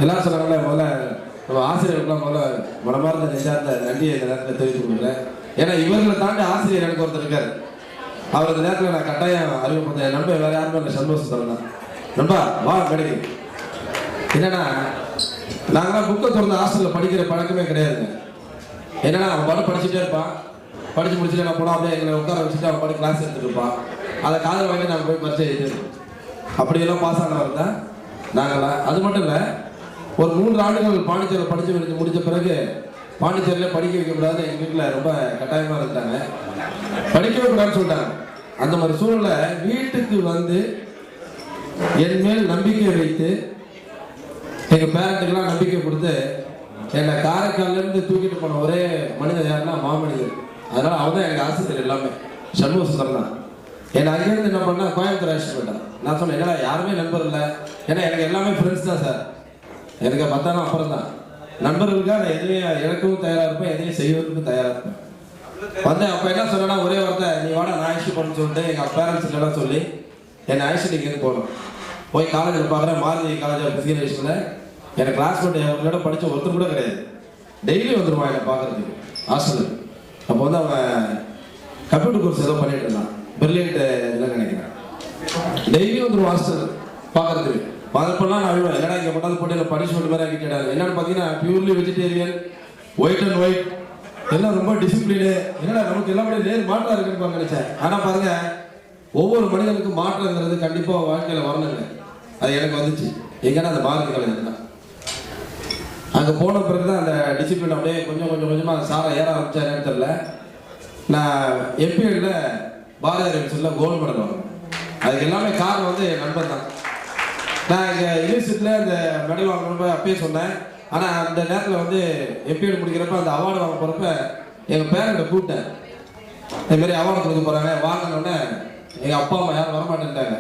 எல்லாரும் சொன்னாங்களே, முதல்ல நம்ம ஆசிரியர்களுக்கெல்லாம் முதல்ல மனமார்ந்த நெஞ்சார்ந்த நன்றியை இந்த நேரத்தில் தெரிவித்துக் கொடுக்குறேன். ஏன்னா இவர்களை தாண்டி ஆசிரியர் எனக்கு ஒருத்தர் இருக்கார். அவர் இந்த நேரத்தில் நான் கட்டாயம் அறிமுகப்படுத்த என் நண்பர் வேறு யாருமே இல்லை, சந்தோஷம் தான். நண்பா வா கிடைக்கும். என்னன்னா நாங்களாம் புக்கை திறந்து ஹாஸ்டலில் படிக்கிற பழக்கமே கிடையாதுங்க. என்னன்னா அவன் பாடம் படிச்சுட்டே இருப்பான், படித்து முடிச்சுட்டு நான் போனால் அப்படியே எங்களை உட்கார வச்சுட்டு அவன் பாட்டு கிளாஸ் எடுத்துகிட்டு இருப்பான். அதை காதில் வாங்கி நாங்கள் போய் பரிச்சை எழுதிருக்கோம். அப்படியெல்லாம் பாஸ் ஆனவர் தான் நாங்களாம். அது மட்டும் இல்லை, ஒரு 3 ஆண்டுகள் பாண்டிச்சேரியில் படித்து முடித்த பிறகு பாண்டிச்சேரியில் படிக்க வைக்கக்கூடாதுன்னு எங்கள் வீட்டில் ரொம்ப கட்டாயமாக இருந்தாங்க. படிக்க வைக்கூடாதுன்னு சொல்லிட்டாங்க. அந்த மாதிரி சூழலை வீட்டுக்கு வந்து என் மேல் நம்பிக்கை வைத்து எங்கள் பேரண்ட்டுக்கெல்லாம் நம்பிக்கை கொடுத்து என்னை காரைக்கால்லேருந்து தூக்கிட்டு போன ஒரே மனிதன் யாருன்னா மாமனிதர். அதனால் அவன் தான் எங்கள் ஆசிரியர் எல்லாமே, சண்முக சுந்தரம் தான். என்னை அங்கேருந்து என்ன பண்ணால் கோயம்புத்தூர் அழைச்சிட்டு போயிட்டான். நான் சொன்னேன், என்னடா யாருமே நண்பர் இல்லை, ஏன்னா எனக்கு எல்லாமே ஃப்ரெண்ட்ஸ் தான் சார். எனக்கு 10 நாள் அப்புறம் தான் நண்பர்களுக்காக நான் எதையும் இழக்கவும் தயாராக இருப்பேன், எதையும் செய்வதற்கும் தயாராக இருப்பேன். வந்தேன். அப்போ என்ன சொன்னேன்னா ஒரே வார்த்தை, நீ வாடா நான் அழைச்சிட்டு போகணும்னு சொல்லிட்டு எங்கள் பேரண்ட்ஸ் எல்லாம் சொல்லி என்னை அழைச்சிட்டு இங்கேருந்து போகணும். போய் காலேஜில் பார்க்குறேன், மாருதி காலேஜ் ஆஃப் ஃபிசிக்கல் எஜுகேஷனில் எனக்கு கிளாஸ்மேட் அவங்களோட படித்த ஒருத்தர் கூட கிடையாது. டெய்லி வந்துடுவான் என்னை பார்க்குறதுக்கு ஹாஸ்டலுக்கு. அப்போ வந்து அவன் கம்ப்யூட்டர் கோர்ஸ் ஏதோ பண்ணிட்டு இருந்தான், பிரில்லியன்ட் இதெல்லாம் நினைக்கிறேன். டெய்லி வந்துடுவான் ஹாஸ்டல் பார்க்குறதுக்கு. பார்ப்பெல்லாம் நான் விடுவேன், என்னடா இங்கே போட்டாலும் போட்டு பனிஷ்மெண்ட் மாதிரி ஆக்கிட்டாரு. என்னன்னு பார்த்தீங்கன்னா purely vegetarian, white and white, எல்லாம் ரொம்ப டிசிப்ளினு. என்னடா நமக்கு எல்லாமே நேர் மாற்றம் இருக்குன்னு நினைச்சேன். ஆனால் பாருங்க, ஒவ்வொரு மனிதனுக்கும் மாற்றங்கிறது கண்டிப்பாக வாழ்க்கையில் வரணுங்க. அது எனக்கு வந்துச்சு. எங்கன்னா அந்த பாரதி காலேஜ் தான். அங்கே போன பிறகு தான் அந்த டிசிப்ளின் அப்படியே கொஞ்சமாக சாரை ஏற ஆரம்பிச்சாருன்னு தெரியல. நான் எம்பிஎல்ல பாரதியார் யூனிவர்சிட்டியில் கோல்டு மெடல் வாங்கினேன். அதுக்கு எல்லாமே காரணம் வந்து என் நண்பர் தான். நான் இங்கே யூனிவர்சிட்டியில் அந்த மெடல் வாங்கினப்ப அப்பயே சொன்னேன். ஆனால் அந்த நேரத்தில் வந்து எம்பிஎல் முடிக்கிறப்ப அந்த அவார்டு வாங்க போகிறப்ப எங்கள் பேரண்ட்டை கூப்பிட்டேன். இதுமாரி அவார்டு கொடுக்க போகிறாங்க வாங்கினோடனே எங்கள் அப்பா அம்மா யாரும் வரமாட்டேன்ட்டாங்க.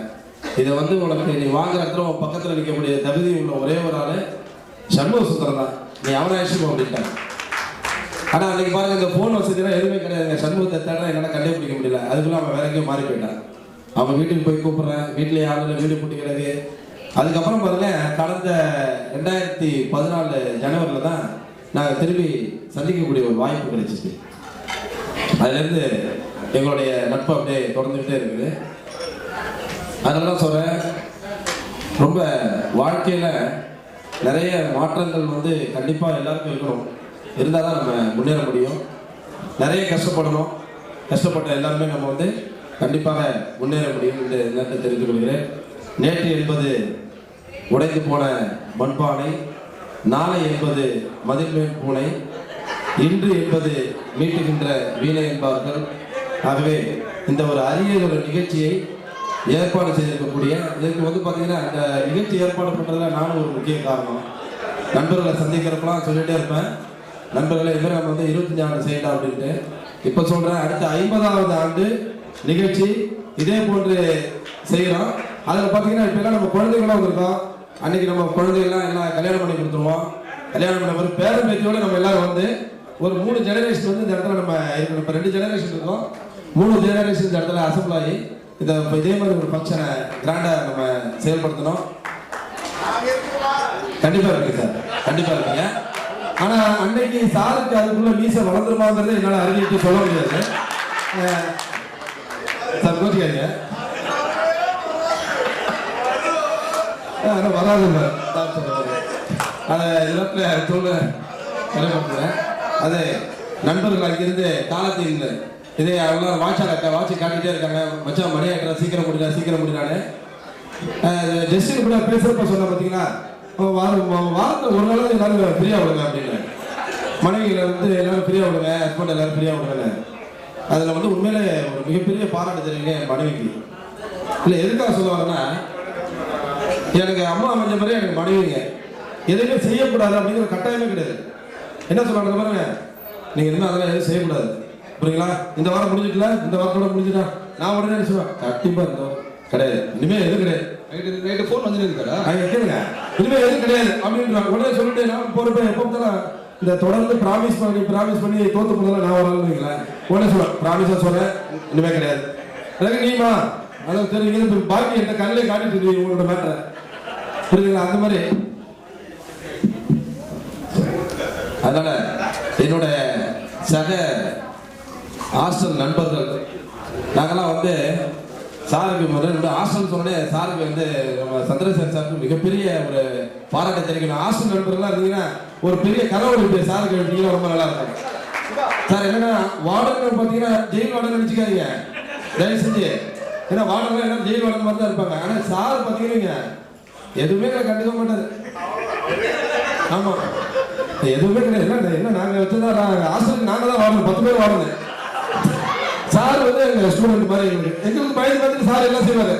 இதை வந்து உனக்கு நீ வாங்குற இடத்துல உன் பக்கத்தில் நிற்கக்கூடிய தகுதி உள்ள ஒரே ஒரு ஆள் சண்முக சுந்தரம் தான், நீ அவனை அழைச்சிட்டு போ அப்படின்ட்டாங்க. ஆனால் அன்றைக்கி பாருங்கள், இந்த ஃபோன் வசதிலாம் எதுவுமே கிடையாதுங்க. சண்முகத்தை தேட என்னால் கண்டுபிடிக்க முடியல. அதுக்குள்ளே அவன் வேற எங்கேயும் மாறி போயிட்டான். அவன் வீட்டுக்கு போய் கூப்பிட்றேன், வீட்டிலே யாரும் வீடு பூட்டி கிடக்கு. அதுக்கப்புறம் பாருங்க, கடந்த 2014 ஜனவரியில் தான் நாங்கள் திரும்பி சந்திக்கக்கூடிய ஒரு வாய்ப்பு கிடைச்சிச்சு. அதுலேருந்து எங்களுடைய நட்பு அப்படியே தொடர்ந்துக்கிட்டே இருக்குது. அதனால தான் சொல்கிறேன், ரொம்ப வாழ்க்கையில் நிறைய மாற்றங்கள் வந்து கண்டிப்பாக எல்லாருக்கும் இருக்கணும். இருந்தால் தான் நம்ம முன்னேற முடியும். நிறைய கஷ்டப்படணும். கஷ்டப்பட்ட எல்லாருமே நம்ம வந்து கண்டிப்பாக முன்னேற முடியும் என்று நேரத்தை தெரிந்து கொள்கிறேன். நேற்று என்பது உடைந்து போன மண்பானை, நாளை என்பது மதில்மேல் பூனை, இன்று என்பது மீட்டுகின்ற வீணை என்பார்கள். ஆகவே இந்த ஒரு அரிய ஒரு நிகழ்ச்சியை ஏற்பாடு செய்திருக்கக்கூடிய இதுக்கு வந்து பார்த்தீங்கன்னா இந்த நிகழ்ச்சி ஏற்பாடு பண்ணுறதுல நானும் ஒரு முக்கிய காரணம். நண்பர்களை சந்திக்கிறப்பெல்லாம் சொல்லிகிட்டே இருப்பேன், நண்பர்களை இதுமாதிரி நம்ம வந்து 25 ஆண்டு செய்யலாம் அப்படின்ட்டு. இப்போ சொல்கிறேன், அடுத்த 50வது ஆண்டு நிகழ்ச்சி இதே போன்று செய்கிறோம். அதில் பார்த்தீங்கன்னா இப்போலாம் நம்ம குழந்தைகளாக வந்திருக்கோம். அன்றைக்கி நம்ம குழந்தைகள்லாம் எல்லாம் கல்யாணம் பண்ணி கொடுத்துருவோம். கல்யாணம் பண்ண ஒரு பேரன் பேத்தியோடு நம்ம எல்லோரும் வந்து ஒரு 3 ஜெனரேஷன் வந்து இந்த இடத்துல நம்ம இருக்கணும். இப்போ 2 ஜெனரேஷன் இருக்கோம், 3 ஜெனரேஷன் இந்த இடத்துல அசம்பிள் ஆகி இதை இதே மாதிரி ஒரு ஃபங்க்ஷனை கிராண்டாக நம்ம செயல்படுத்தணும். கண்டிப்பாக இருக்குது சார், கண்டிப்பாக இருக்குங்க. ஆனால் அன்னைக்கு சாருக்கு அதுக்குள்ள மீசை வளர்ந்துருமாங்கிறது என்னால் அறிவிட்டு சொல்ல முடியாது சார், கோச்சிக்காங்க. ஆனால் வராது அதை இதில் சொல்ல நிலைப்படுத்துகிறேன். அது நண்பர்கள் அங்கிருந்து காலத்தில் இதே அவங்க வாட்சி காட்டிகிட்டே இருக்காங்க, மச்சான் மணி ஆகிட்டா சீக்கிரம் முடினான்னு. ஜஸ்டின் கூட பேசுகிறப்ப சொன்ன பார்த்தீங்கன்னா, வாரத்தில் ஒரு நாள் எல்லாரும் ஃப்ரீயாக விடுங்க அப்படின்னு. மனைவிகளை வந்து எல்லாரும் ஃப்ரீயாக விடுங்க, ஹஸ்பண்ட் எல்லாரும் ஃப்ரீயாக விடுங்கன்னு. அதில் வந்து உண்மையிலே ஒரு மிகப்பெரிய பாராட்டு தெரியுங்க என் மனைவிக்கு. இல்லை எதுக்காக சொல்லுவாங்கன்னா, எனக்கு அம்மா அமைஞ்ச மாதிரி எனக்கு மனைவிங்க எதுவுமே செய்யக்கூடாது அப்படிங்கிற கட்டாயமே கிடையாது. என்ன சொல்லுவாங்க பாருங்க, நீங்கள் இன்னும் அதெல்லாம் எதுவும் செய்யக்கூடாது புரியுங்களா, இந்த வாரம் முடிஞ்சிட்டல, இந்த வாரத்தோட முடிஞ்சுட்டா நான் உடனே நினைச்சுவேன் கண்டிப்பாக இருந்தோம் கிடையாது, இனிமேல் எதுவும் கிடையாது. நைட்டு ஃபோன் வந்துருக்கா கேளுங்க, இனிமேல் எதுவும் கிடையாது அப்படின்றாங்க. உடனே சொல்லிட்டு நான் போகிறப்ப எப்போ தான் இந்த தொடர்ந்து ப்ராமிஸ் பண்ணி தோற்று போனதில் நான் ஒரு ஆளுங்களேன். உடனே சொல்லுவேன், ப்ராமிஸாக சொல்கிறேன் இனிமேல் கிடையாது. எனக்கு நீமா அதான் தெரியுங்க, பாக்கி எந்த கல்லே காட்டிட்டு உங்களோட மேட்டரை புரியுதுங்களா. அந்த மாதிரி அதனால என்னோட சக ஹாஸ்டல் நண்பர்கள் நாங்கெல்லாம் வந்து சாருக்கு முதல்ல ஹாஸ்டல் சொன்னே சாருக்கு வந்து நம்ம சந்திரசேகர் சாருக்கு மிகப்பெரிய ஒரு பாராட்டை தெரிவிக்கணும். ஹாஸ்டல் நண்பர்கள்லாம் இருந்தீங்கன்னா ஒரு பெரிய கனவு இருக்கு சாருக்கு எடுத்தீங்கன்னா ரொம்ப நல்லா இருக்கும் சார். என்னன்னா வார்டன் பார்த்தீங்கன்னா ஜெயில் வார்டன் நினச்சிக்காதீங்க தயவு செஞ்சு, ஏன்னா வார்டன் எல்லாம் ஜெயில் வார்டன் மாதிரி தான் இருப்பாங்க. ஆனால் சார் பார்த்தீங்கன்னா எதுவுமே கண்டுக்க மாட்டாரு. ஆமா எதுவுமே கிடையாது. என்ன நாங்கள் வச்சுதான் ஹாஸ்டலுக்கு நாங்கள் தான் வாடணும், 10 பேர் வாடணும். சார் வந்து எங்க ஸ்டூடெண்ட் மாதிரி எங்களுக்கு பயந்து பார்த்துட்டு சார் எல்லாம் செய்வாரு.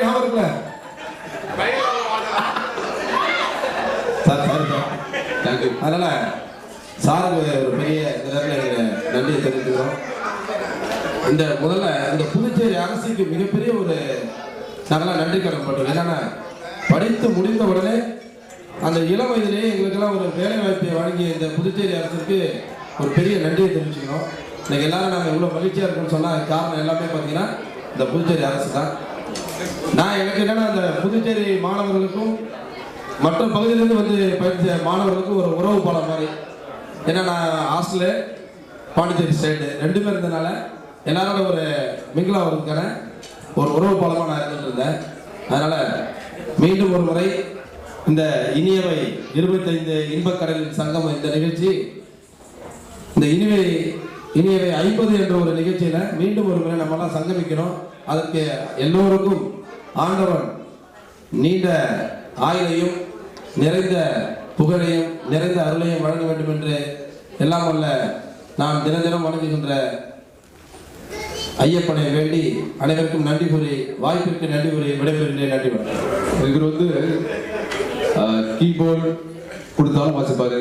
நான் இருக்குல்ல சார் தேங்க்யூ. அதனால சாருக்கு ஒரு பெரிய இந்த நேரத்தில் நன்றியை தெரிவிக்கிறோம். இந்த முதல்ல இந்த புதுச்சேரி அரசுக்கு மிகப்பெரிய ஒரு நாங்களாம் நன்றி கடன்பட்டோம். என்னன்னா படித்து முடிந்த உடனே அந்த இளம் வயதிலேயே எங்களுக்கெல்லாம் ஒரு வேலை வாய்ப்பை வழங்கிய இந்த புதுச்சேரி அரசுக்கு ஒரு பெரிய நன்றியை தெரிவிச்சுக்கணும். இன்னைக்கு எல்லாரும் நாங்கள் இவ்வளோ மகிழ்ச்சியாக இருக்குன்னு சொன்னால் காரணம் எல்லாமே பார்த்தீங்கன்னா இந்த புதுச்சேரி அரசு தான். நான் எனக்கு என்னென்னா அந்த புதுச்சேரி மாணவர்களுக்கும் மற்ற பகுதியிலேருந்து வந்து படித்த மாணவர்களுக்கும் ஒரு உறவு பாலம் மாதிரி. ஏன்னா நான் ஹாஸ்டலு பாண்டிச்சேரி ஸ்டேட்டு 2 பேர் இருந்ததுனால எல்லாரோட ஒரு மிங்கிளாக வரதுக்கான ஒரு உறவு பாலமாக நான் இருந்துட்டு இருந்தேன். அதனால் மீண்டும் ஒரு முறை இந்த இனியவை 25 இன்பக்கடலின் சங்கம் இந்த நிகழ்ச்சி, இந்த இனியவை 50 என்ற ஒரு நிகழ்ச்சியில மீண்டும் ஒரு முறை நம்மளாம் சங்கமிக்கணும். அதற்கு எல்லோருக்கும் ஆண்டவன் நீண்ட ஆயுளையும் நிறைந்த புகழையும் நிறைந்த அருளையும் வழங்க வேண்டும் என்று எல்லாம் வல்ல நாம் தினம் வணங்குகின்ற ஐயப்பனை வேண்டி அனைவருக்கும் நன்றி கூறி வாய்ப்பிற்கு நன்றி கூறி விடைபெறுகிறேன். நன்றி வணக்கம். இவர் வந்து கீபோர்டு கொடுத்தாலும் வாசிப்பாரு,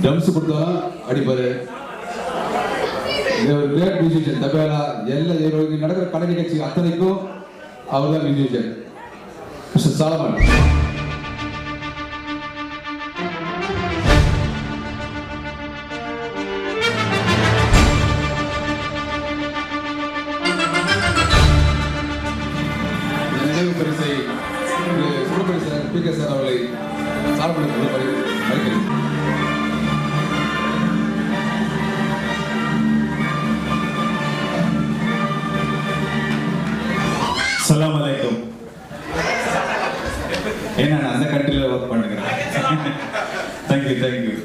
ட்ரம்ஸ் கொடுத்தாலும் அடிப்பாரு. ஒரு கிரேட் மியூசிஷியன். தபேலா எல்லாம் இவருக்கு நடக்கிற கலை நிகழ்ச்சி அத்தனைக்கும் அவர் தான் மியூசிஷியன். மிஸ்டர் சாலமன். நினைவு பரிசை சுப்பிரமணிய சார் பி.கே. சார் அவர்களை சாலமன் மறுக்கிறேன். அஸ்ஸலாமு அலைக்கும். ஏன்னா நான் அந்த கண்ட்ரியில் ஒர்க் பண்ணுறேன். தேங்க்யூ.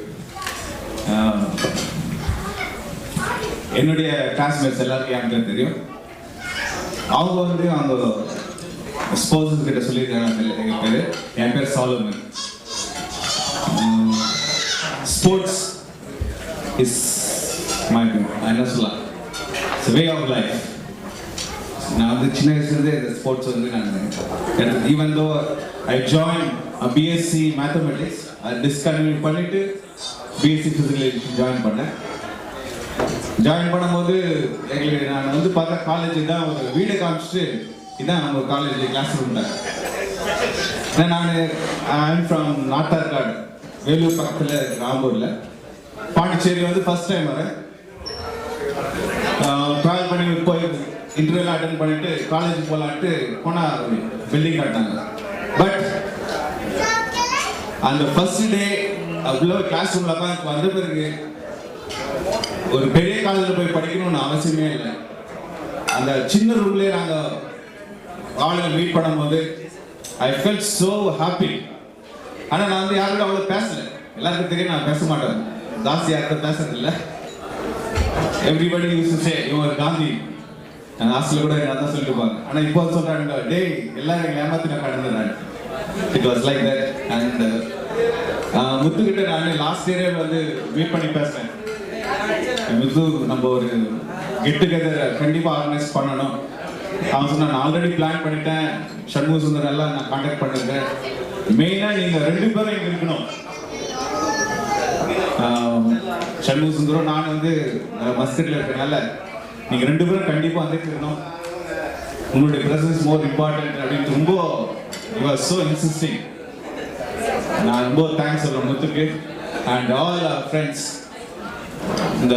என்னுடைய கிளாஸ்மேட்ஸ் எல்லாருக்கும் எனக்கு தெரியும். அவங்க வந்து அவங்க ஸ்போர்ட்ஸ் கிட்ட சொல்லியிருக்காங்க. எங்கள் பேர் என் பேர் சாலமன். ஸ்போர்ட்ஸ் இஸ் மை என்ன சொல்லலாம், இட்ஸ் வே ஆஃப் லைஃப். நான் வந்து சின்ன வயசுலேருந்தே இந்த ஸ்போர்ட்ஸ் வந்து நான் even though I join BSc mathematics அது டிஸ்கண்டினியூ பண்ணிவிட்டு பிஎஸ்சி ஃபிசிக்கல் எஜுகேஷன் ஜாயின் பண்ணேன். ஜாயின் பண்ணும்போது எங்களுக்கு நான் வந்து பார்த்தா காலேஜ் தான் ஒரு வீடை காமிச்சிட்டு இதுதான் நம்ம காலேஜ் கிளாஸ் ரூம் தான். நான் ஐம் ஃப்ரம் நாட்டார்காடு, வேலூர் பக்கத்தில் ராம்பூரில். பாண்டிச்சேரி வந்து ஃபர்ஸ்ட் டைம் வரேன். ட்ராவல் பண்ணி போய் இன்டர்வியூலாம் அட்டன் பண்ணிட்டு காலேஜ் போகலான்ட்டு போனால் பில்டிங் காட்டினாங்க. பட் அந்த ஃபர்ஸ்ட் டே அவ்வளோ கிளாஸ் ரூமில் தான் வந்த பிறகு ஒரு பெரிய காலேஜில் போய் படிக்கணும்னு அவசியமே இல்லை. அந்த சின்ன ரூம்லேயே நாங்கள் ஆளுங்க மீட் பண்ணும்போது ஐ ஃபெல்ட் ஸோ ஹாப்பி. ஆனால் நான் வந்து யாருக்கும் அவ்வளோ பேசலை. எல்லாருக்கும் தெரியும் நான் பேச மாட்டேன், ஜாஸ்தி யாருக்கும் பேசுறது இல்லை. Everybody use to say you are Gandhi. நான் ஹாஸ்டலில் கூட என்ன தான் சொல்லிட்டுப்பாங்க. ஆனால் இப்போ சொல்கிறாங்க டேய் எல்லாரும் எங்களை ஏமாற்றி நான் கடந்துடுறேன். It was like that. And முத்துக்கிட்ட நான் லாஸ்ட் இயரே வந்து மீட் பண்ணி பேசுகிறேன். முத்து நம்ம ஒரு கெட் டுகெதர் கண்டிப்பாக ஆர்கனைஸ் பண்ணணும். அவன் சொன்ன நான் ஆல்ரெடி பிளான் பண்ணிட்டேன், சண்முக சுந்தர் எல்லாம் நான் கான்டாக்ட் பண்ணிருக்கேன். மெயினாக நீங்கள் 2 பேரும் இங்கே இருக்கணும். சண்முக சுந்தரம் நான் வந்து மஸ்கட்டில் இருக்கனால நீங்கள் 2 பேரும் கண்டிப்பாக வந்துட்டு இருக்கணும். உங்களுடைய ப்ரெசன்ஸ் மோர் இம்பார்ட்டன்ட் அப்படின்னு ரொம்ப யூ ஆர் ஸோ இன்சிஸ்டிங். நான் ரொம்ப தேங்க்ஸ் சொல்கிறேன் முத்துக்கு அண்ட் ஆல் அவர் ஃப்ரெண்ட்ஸ். இந்த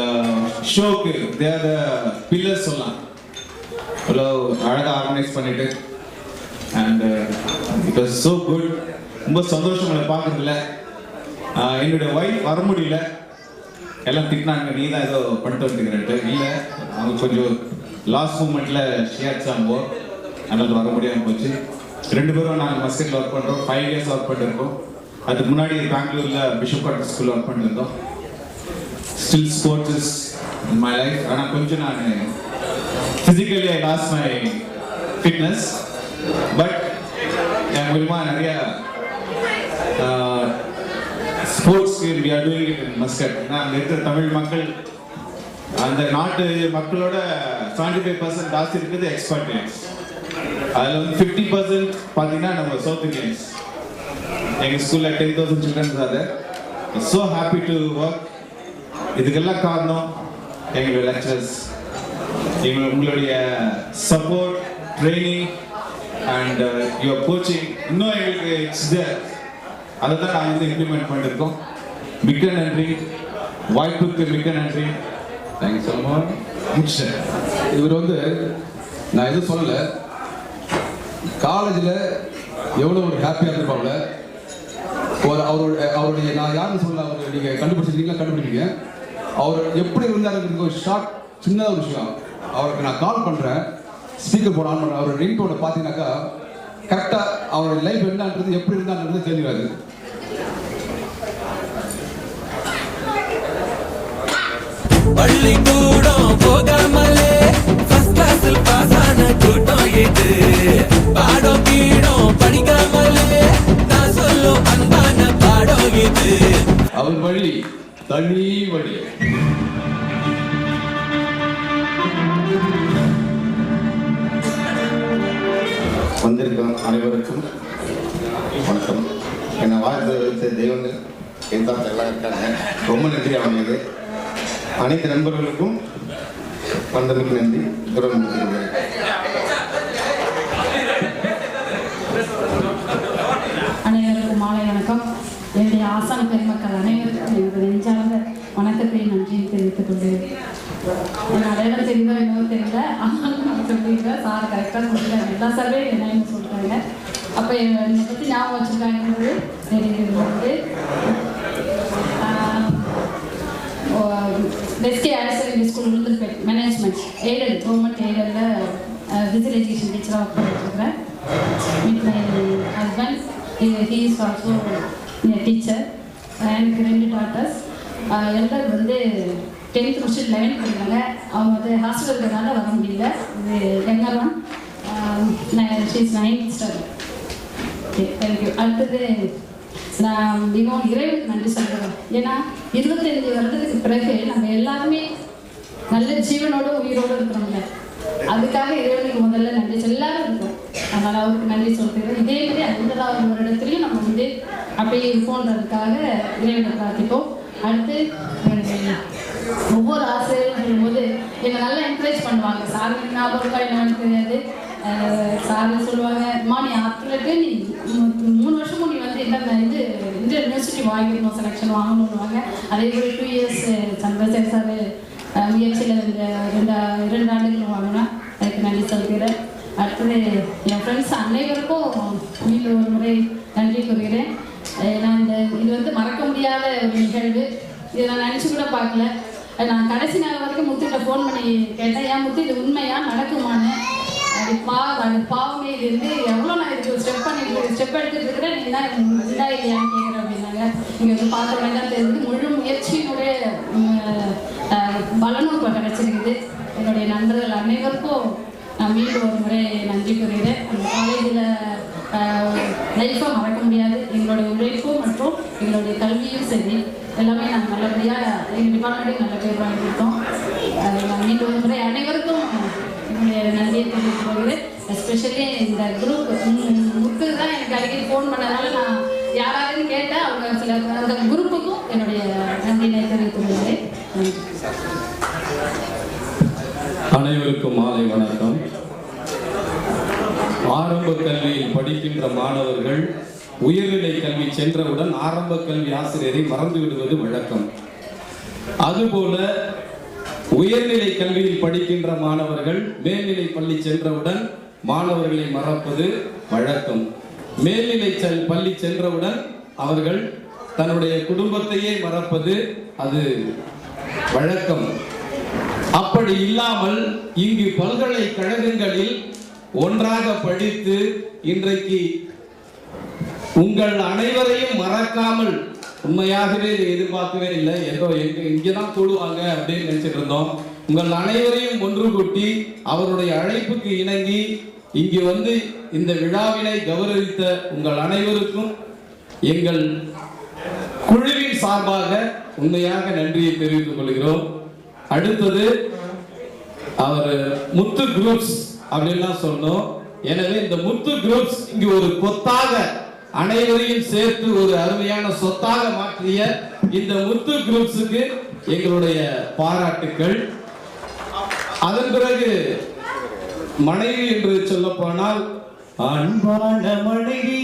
ஷோக்கு தே ஆர் த பில்லர்ஸ் சொல்லலாம். அவ்வளோ அழகாக ஆர்கனைஸ் பண்ணிட்டு and it was so good. ரொம்ப சந்தோஷம் உங்களை பார்க்குறதுல. என்னுடைய ஒய்ஃப் வர முடியல, எல்லாம் திட்டினாங்க நீ தான் ஏதோ பண்ணிட்டு வந்துக்கிறேன்ட்டு. இல்லை அவங்க கொஞ்சம் லாஸ்ட் மூமெண்ட்டில் ஷியாச்சாம்போ அதனால் வர முடியாமல் போச்சு. 2 பேரும் நாங்கள் மஸ்கட்டில் ஒர்க் பண்ணுறோம். 5 இயர்ஸ் ஒர்க் பண்ணிருக்கோம். அதுக்கு முன்னாடி பெங்களூரில் பிஷப் கார்டர் ஸ்கூலில் ஒர்க் பண்ணியிருந்தோம். Still sports is in my life. ஆனால் கொஞ்சம் நான் physically I lost my fitness, but என் மூலமா நிறைய sports we are doing it in Muscat. நான் இருக்கிற தமிழ் மக்கள் அந்த நாட்டு மக்களோட 75% ஜாஸ்தி இருக்குது எக்ஸ்பர்ட்ஸ். அதில் வந்து 50% பார்த்தீங்கன்னா நம்ம சவுத் இந்தியன்ஸ். எங்கள் ஸ்கூலில் 10,000 childrens are there. So happy to work. இதுக்கெல்லாம் காரணம் எங்களுடைய லெக்சரர்ஸ், உங்களுடைய support, training and your coaching. இன்னும் எங்களுக்கு இட்ஸ் தேர். அதை தான் நாங்கள் வந்து இம்ப்ளிமெண்ட் பண்ணியிருக்கோம். மிக்க நன்றி, வாய்ப்புக்கு மிக்க நன்றி. Thanks so much. முடிச்சேன். இவர் வந்து நான் எதுவும் சொல்லலை, காலேஜில் எவ்வளோ ஒரு ஹாப்பியாக இருந்திருப்பாங்கள. ஒரு அவருடைய நான் யாருன்னு சொல்ல, அவர் நீங்கள் கண்டுபிடிச்சிருக்கீங்களா? கண்டுபிடிப்பீங்க. அவர் எப்படி இருந்தாருங்கிறது ஒரு ஷார்ட் சின்னதாக ஒரு விஷயம். அவருக்கு நான் கால் பண்ணுறேன், ஸ்பீக்கர் போட ஆன் பண்ணுறேன். அவர் ரிங் டோனை பார்த்தீங்கன்னாக்கா கரெக்டாக அவருடைய லைஃப் என்னன்றது எப்படி இருந்தான்றது தெரியாது. பள்ளிக்கூடம் போகாமலே ஃபர்ஸ்ட் கிளாஸில் பாஸ் ஆன கூட்டம் இது. பாடம் கீடம் படிக்காமலே நான் சொல்லும் அன்பான பாடம் இது. அவர் வழி தனி வழி. வந்திருக்கும் அனைவருக்கும் வணக்கம். என்னை வாழ்த்து தெய்வங்கள் எல்லாம் எல்லாம் இருக்காங்க. ரொம்ப நன்றி அவங்களுக்கு. அனைத்து நண்பர்களுக்கும் வந்ததுக்கு நன்றி. அனைவருக்கும் மாலை வணக்கம். என்னுடைய ஆசான பெருமக்கள் அனைவருக்கும் எனது நெஞ்சார்ந்த வணக்கத்தை நன்றி தெரிவித்துக் கொண்டேன். என் அடையாளம் தெரிந்தோ என்னவோ தெரியல, ஆனால் சொல்லியிருக்கேன். சார் கரெக்டாக சொல்லிட்டாங்க. எல்லா சார்வே என்னன்னு சொல்லிட்டாங்க. அப்போ என்னை பற்றி ஞாபகம் வச்சுருக்காங்கிறது தெரியுது. பெஸ்கே higher secondary school Ulundurpet management aided government எய்டடில் ஃபிசிக்கல் எஜுகேஷன் டீச்சராக ஒர்க் பண்ணிட்டுருக்கிறேன். With my husband, he is also teacher. எனக்கு 2 டாட்டர்ஸ். எல்லோரும் வந்து 10th முடிச்சுட்டு 11th படிக்கிறாங்க. அவங்க வந்து ஹாஸ்டல் இருக்கிறதுனால வர முடியல. இது younger one, she is 9th standard. Okay, thank you. அடுத்தது நான் மிகவும் இறைவனுக்கு நன்றி சொல்கிறேன். ஏன்னா 25 வருடத்துக்கு பிறகு நம்ம எல்லாருமே நல்ல ஜீவனோடு உயிரோடு இருக்கிறோம்ல. அதுக்காக இறைவனுக்கு முதல்ல நன்றி எல்லாரும் இருக்கும். அதனால் அவருக்கு நன்றி சொல்கிறேன். இதே மாதிரி 50வது வருடத்துலையும் நம்ம வந்து அப்படியே இருப்போன்றதுக்காக இறைவனை பிரார்த்திப்போம். அடுத்து ஒவ்வொரு ஆசிரியரும் சொல்லும்போது என்னை நல்லா என்கரேஜ் பண்ணுவாங்க. சார் ஞாபகம் என்னன்னு தெரியாது. சார் சொல்லுவாங்க, அம்மா நீ அத்லட்டு, நீ 3 வருஷமும் நீ வந்து என்ன இது இந்தியன் யூனிவர்சிட்டி வாங்கிடணும், செலெக்ஷன் வாங்கணும்னுவாங்க. அதே போல் 2 இயர்ஸ் சந்திரசேகர் சார் முயற்சியில் 2 ஆண்டுகள் வாங்கினா அதுக்கு நன்றி சொல்கிறேன். அடுத்தது என் ஃப்ரெண்ட்ஸ் அனைவருக்கும் மீண்டும் ஒரு முறை நன்றி கூறுகிறேன். நான் இது வந்து மறக்க முடியாத ஒரு நிகழ்வு. இதை நான் நினச்சி கூட பார்க்கல. நான் கடைசி நாள் வரைக்கும் முத்துகிட்ட ஃபோன் பண்ணி கேட்டேன், ஏன் முத்து இது உண்மையா நடக்குமான்னு. அது பாவமே இது இருந்து எவ்வளோ நான் இதுக்கு ஸ்டெப் எடுத்துட்டு இருக்கிறேன், நீ தான் இதா இல்லையான்னு கேட்குறேன் அப்படின்னாங்க. இங்கே வந்து பார்த்த உடனே தான் தெரியுது முழு முயற்சியினுடைய பலனும் இப்போ கிடைச்சிருக்குது. என்னுடைய நண்பர்கள் அனைவருக்கும் நான் மீண்டும் ஒரு முறை நன்றி கூறுகிறேன். அந்த காலேஜில் லைஃப்பை மறக்க முடியாது. எங்களுடைய உழைப்பும் மற்றும் எங்களுடைய கல்வியும் சரி எல்லாமே நாங்கள் நல்லபடியாக எங்கள் டிபார்ட்மெண்ட்டுக்கு நல்ல பேர் வாங்கி கொடுத்தோம். நான் மீண்டும் ஒரு முறை அனைவருக்கும் என்னுடைய நன்றியை தெரிவித்துக் கொள்கிறேன். எஸ்பெஷலி இந்த குரூப் முத்து தான் எனக்கு அடிக்கடி ஃபோன் பண்ணதுனால நான் யாராருன்னு கேட்டேன். அவங்க சில அந்த குரூப்புக்கும் என்னுடைய நன்றியை தெரிவித்துக் கொள்கிறேன். அனைவருக்கும் மாலை வணக்கம். ஆரம்ப கல்வியில் படிக்கின்ற மாணவர்கள் உயர்நிலை கல்வி சென்றவுடன் ஆரம்ப கல்வி ஆசிரியரை மறந்து விடுவது வழக்கம். அதுபோல உயர்நிலை கல்வியில் படிக்கின்ற மாணவர்கள் மேல்நிலை பள்ளி சென்றவுடன் மாணவர்களை மறப்பது வழக்கம். மேல்நிலை பள்ளி சென்றவுடன் அவர்கள் தன்னுடைய குடும்பத்தையே மறப்பது அது வழக்கம். அப்படி இல்லாமல் இங்கு பல்கலைக்கழகங்களில் ஒன்றாக படித்து இன்றைக்கு உங்கள் அனைவரையும் மறக்காமல், உண்மையாகவே எதிர்பார்க்கவே இல்லை, ஏதோ இங்கேதான் கூடுவாங்க அப்படின்னு நினைச்சிட்டு இருந்தோம். உங்கள் அனைவரையும் ஒன்று கூட்டி அவருடைய அழைப்புக்கு இணங்கி இங்கு வந்து இந்த விழாவினை கௌரவித்த உங்கள் அனைவருக்கும் எங்கள் குழுவின் சார்பாக உண்மையாக நன்றியை தெரிவித்துக் கொள்கிறோம். அடுத்தது அவர் முத்து குரூப்ஸ் அப்படின்லாம் சொன்னோம். எனவே இந்த முத்து குரூப்ஸ் இங்கு ஒரு கொத்தாக அனைவரையும் சேர்த்து ஒரு அருமையான சொத்தாக மாற்றிய இந்த முத்து குரூப்ஸுக்கு எங்களுடைய பாராட்டுக்கள். அதன் பிறகு மனைவி என்று சொல்ல போனால் அன்பான மனைவி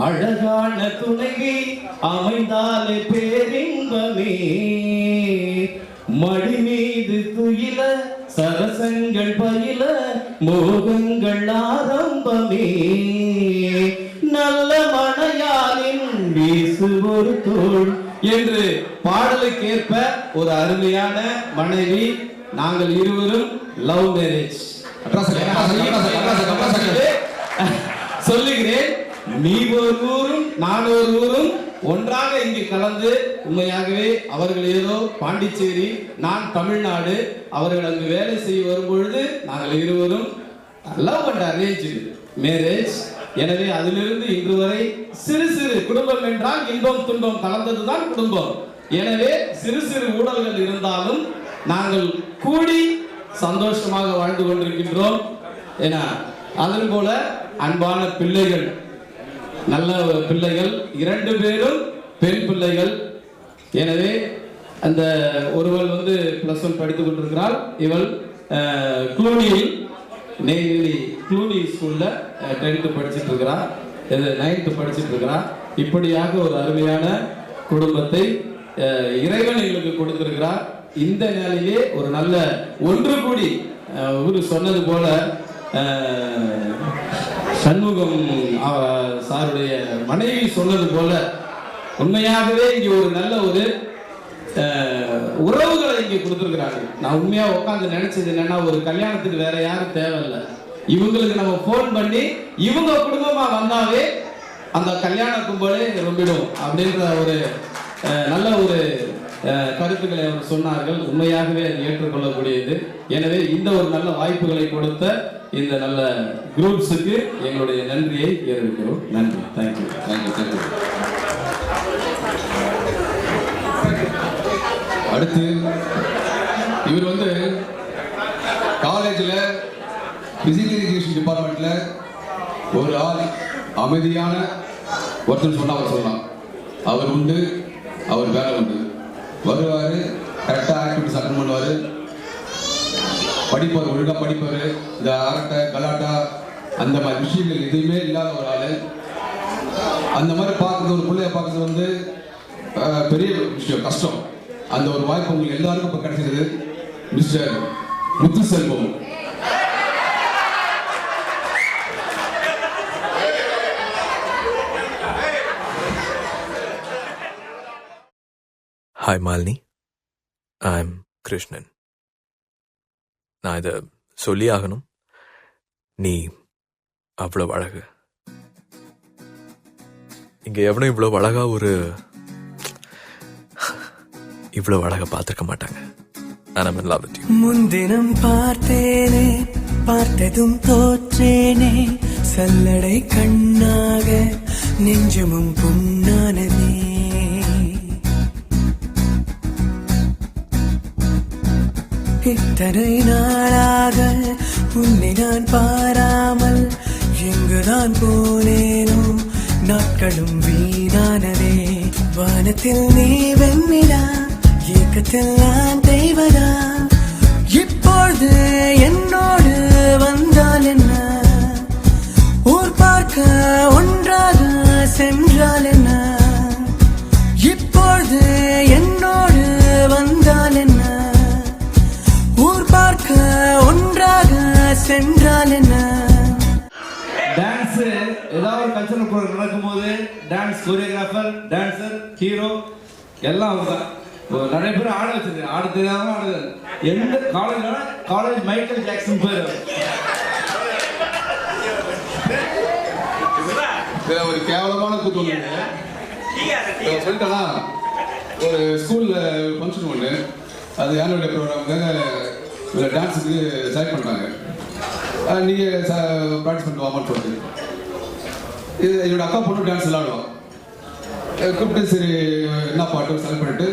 அழகான துணைவி அமைந்தாலே பேரின்பமே, மடி மீது துயில சரசங்கள் பயில மோகங்கள் ஆரம்பமே, நல்ல மனையாளின் வீசு ஒரு தோள் என்று பாடலுக்கேற்ப ஒரு அருமையான மனைவி. நாங்கள் இருவரும் லவ் மேரேஜ் சொல்லுகிறேன். நீ ஒரு ஊரும் நான் ஒரு ஊரும் ஒன்றாக இங்கு கலந்து, உண்மையாகவே அவர்கள் ஏதோ பாண்டிச்சேரி, நான் தமிழ்நாடு, அவர்கள் அங்கு வேலை செய்ய வரும் பொழுது நாங்கள் இருவரும் லவ் அண்ட் அரேஞ்ச் மேரேஜ். எனவே அதிலிருந்து இன்று வரை சிறு சிறு குடும்பம் என்றால் இன்பம் துன்பம் கலந்ததுதான் குடும்பம். எனவே சிறு சிறு ஊழல்கள் இருந்தாலும் நாங்கள் கூடி சந்தோஷமாக வாழ்ந்து கொண்டிருக்கின்றோம். ஏன்னா அதன் போல அன்பான பிள்ளைகள், நல்ல பிள்ளைகள், 2 பேரும் பெண் பிள்ளைகள். எனவே அந்த ஒருவள் வந்து +1 படித்துக் கொண்டிருக்கிறாள். இவள் க்ளூனியில் நெய்வேலி க்ளூனி ஸ்கூல்ல 10th படிச்சுட்டு இருக்கிறார், 9th படிச்சுட்டு இருக்கிறார். இப்படியாக ஒரு அருமையான குடும்பத்தை இறைவன் எங்களுக்கு கொடுத்திருக்கிறார். இந்த நாளிலே ஒரு நல்ல ஒன்று கூடி ஒரு சொன்னது போல சண்முகம் சாருடைய மனைவி சொன்னது போல உண்மையாகவே இங்கே ஒரு நல்ல ஒரு உறவுகளை இங்கே கொடுத்துருக்குறாங்க. நான் உண்மையா உட்காந்து நினைச்சது என்னன்னா, ஒரு கல்யாணத்துக்கு வேற யாரும் தேவையில்லை, இவங்களுக்கு நம்ம போன் பண்ணி இவங்க குடும்பமா வந்தாவே அந்த கல்யாண கும்பலே ரொம்பிடும் அப்படின்ற ஒரு நல்ல ஒரு கருத்துக்களை அவர் சொன்னார்கள். உண்மையாகவே அது ஏற்றுக்கொள்ளக்கூடியது. எனவே இந்த ஒரு நல்ல வாய்ப்புகளை கொடுத்த இந்த நல்ல குரூப்ஸுக்கு எங்களுடைய நன்றியை தெரிவிக்கிறோம். நன்றி. தேங்க்யூ. அடுத்து இவர் வந்து காலேஜில் அமைதியான ஒருத்தர் சொன்னால் அவர் சொல்லலாம். அவர் உண்டு, அவர் வேலை உண்டு. வருவார், கரெக்டாக ஆக்டிவிட்டிஸ் அட்டன் பண்ணுவார், படிப்பார், ஒழுங்காக படிப்பார். இந்த அரட்டை கலாட்டா அந்த மாதிரி விஷயங்கள் எதுவுமே இல்லாத ஒரு ஆள். அந்த மாதிரி பார்க்குறது, ஒரு பிள்ளைய பார்க்குறது வந்து பெரிய விஷயம், கஷ்டம். அந்த ஒரு வாய்ப்பு உங்களுக்கு எல்லாருக்கும் இப்போ கிடைச்சிருது. Mister Muthuselvam. Hi Malini, I'm Krishnan. நான் இதை சொல்லி ஆகணும். நீ அவ்வளோ அழகு. இங்கே எவனும் இவ்வளோ அழகா இவ்வளோ அழகா பார்த்துருக்க மாட்டாங்க. And I'm in love with you. முன்தினம் பார்த்தேனே, பார்த்ததும் தோற்றேனே, சல்லடை கண்ணாக நெஞ்சமும் புண்ணானதே. இத்தனை நாளாக உன்னை நான் பாராமல் எங்குதான் போனேனோ, நாட்களும் வீணானதே. வானத்தில் நீ வெண்ணிலா, ஏக்கத்தில் நான் தெய்வதா. இப்பொழுது என்னோடு வந்தால் என்ன, ஊர் பார்க்க ஒன்றாக சென்றால் என்ன. இப்பொழுது என்னோடு வந்தால் என்ன, ஊர் பார்க்க ஒன்றாக சென்றால் என்ன. டான்ஸ் ஏதாவது ஒரு கல்ச்சரல் ப்ரோக்ராம் நடக்கும்போது டான்ஸ் கோரியோகிராஃபர், டான்சர், ஹீரோ எல்லாம் அவங்க தான். நிறைய பேர் ஆட வச்சிருக்கேன், ஆட தெரியாம ஆடுது. எந்த காலேஜ் மைக்கேல் ஜாக்சன் பேர். ஒரு கேவலமான கூத்து ஒன்று சொல்லிட்டேன்னா, ஒரு ஸ்கூலில் ஃபங்க்ஷன் ஒன்று, அது ஆனுவல் டே ப்ரோக்ராமுக்காக டான்ஸுக்கு செலக்ட் பண்ணுறாங்க. நீங்கள் ப்ராக்டிஸ் பண்ணிட்டு வாமான்னு சொல்லிட்டு, இது என்னோட அக்கா பொண்ணு டான்ஸ் விளாடுவான். கூப்பிட்டு சரி என்ன பாட்டு செலக்ட் பண்ணிட்டு,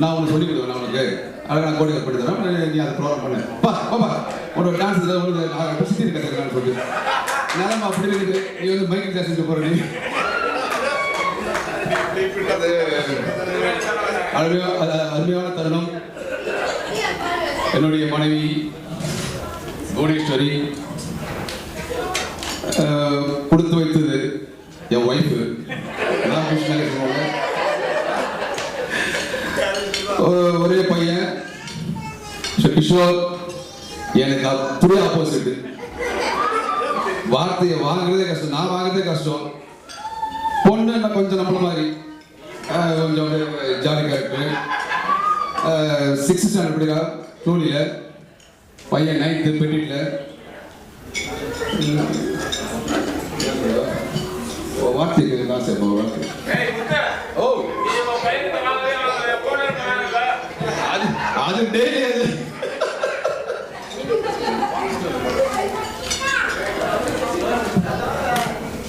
நான் உனக்கு சொல்லி கொடுவேன், நான் உனக்கு அழகாக நான் கோடி பண்ணி தரேன், நீ அதை ப்ரோக்ராம் பண்ணேன். பாப்பா உன்னோட டான்ஸ் உனக்கு நான் சுற்றி கற்றுக்கிறேன்னு சொல்லி நிலமா அப்படி இருக்குது. நீ வந்து மைக்கேல் ஜாக்சன் போகிற நீ அருமையான தருணம். என்னுடைய மனைவி புவனேஸ்வரி கொடுத்து வைத்தது என் ஒய்ஃபு. ஒரே பையன் கிஷோர், எனக்கு அப்படியே ஆப்போசிட். வார்த்தையை வாங்குறதே கஷ்டம், நான் வாங்குறதே கஷ்டம். பொண்ணு என்ன கொஞ்சம் நம்மள மாதிரி கொஞ்சம் ஜாலி கேரக்டர். 6th ஸ்டாண்டர்ட் படிக்கிறா டூலியில், பையன் 9th பெட்டியில். வார்த்தைக்கு நான் சார் வார்த்தை அது டெய்லி அது.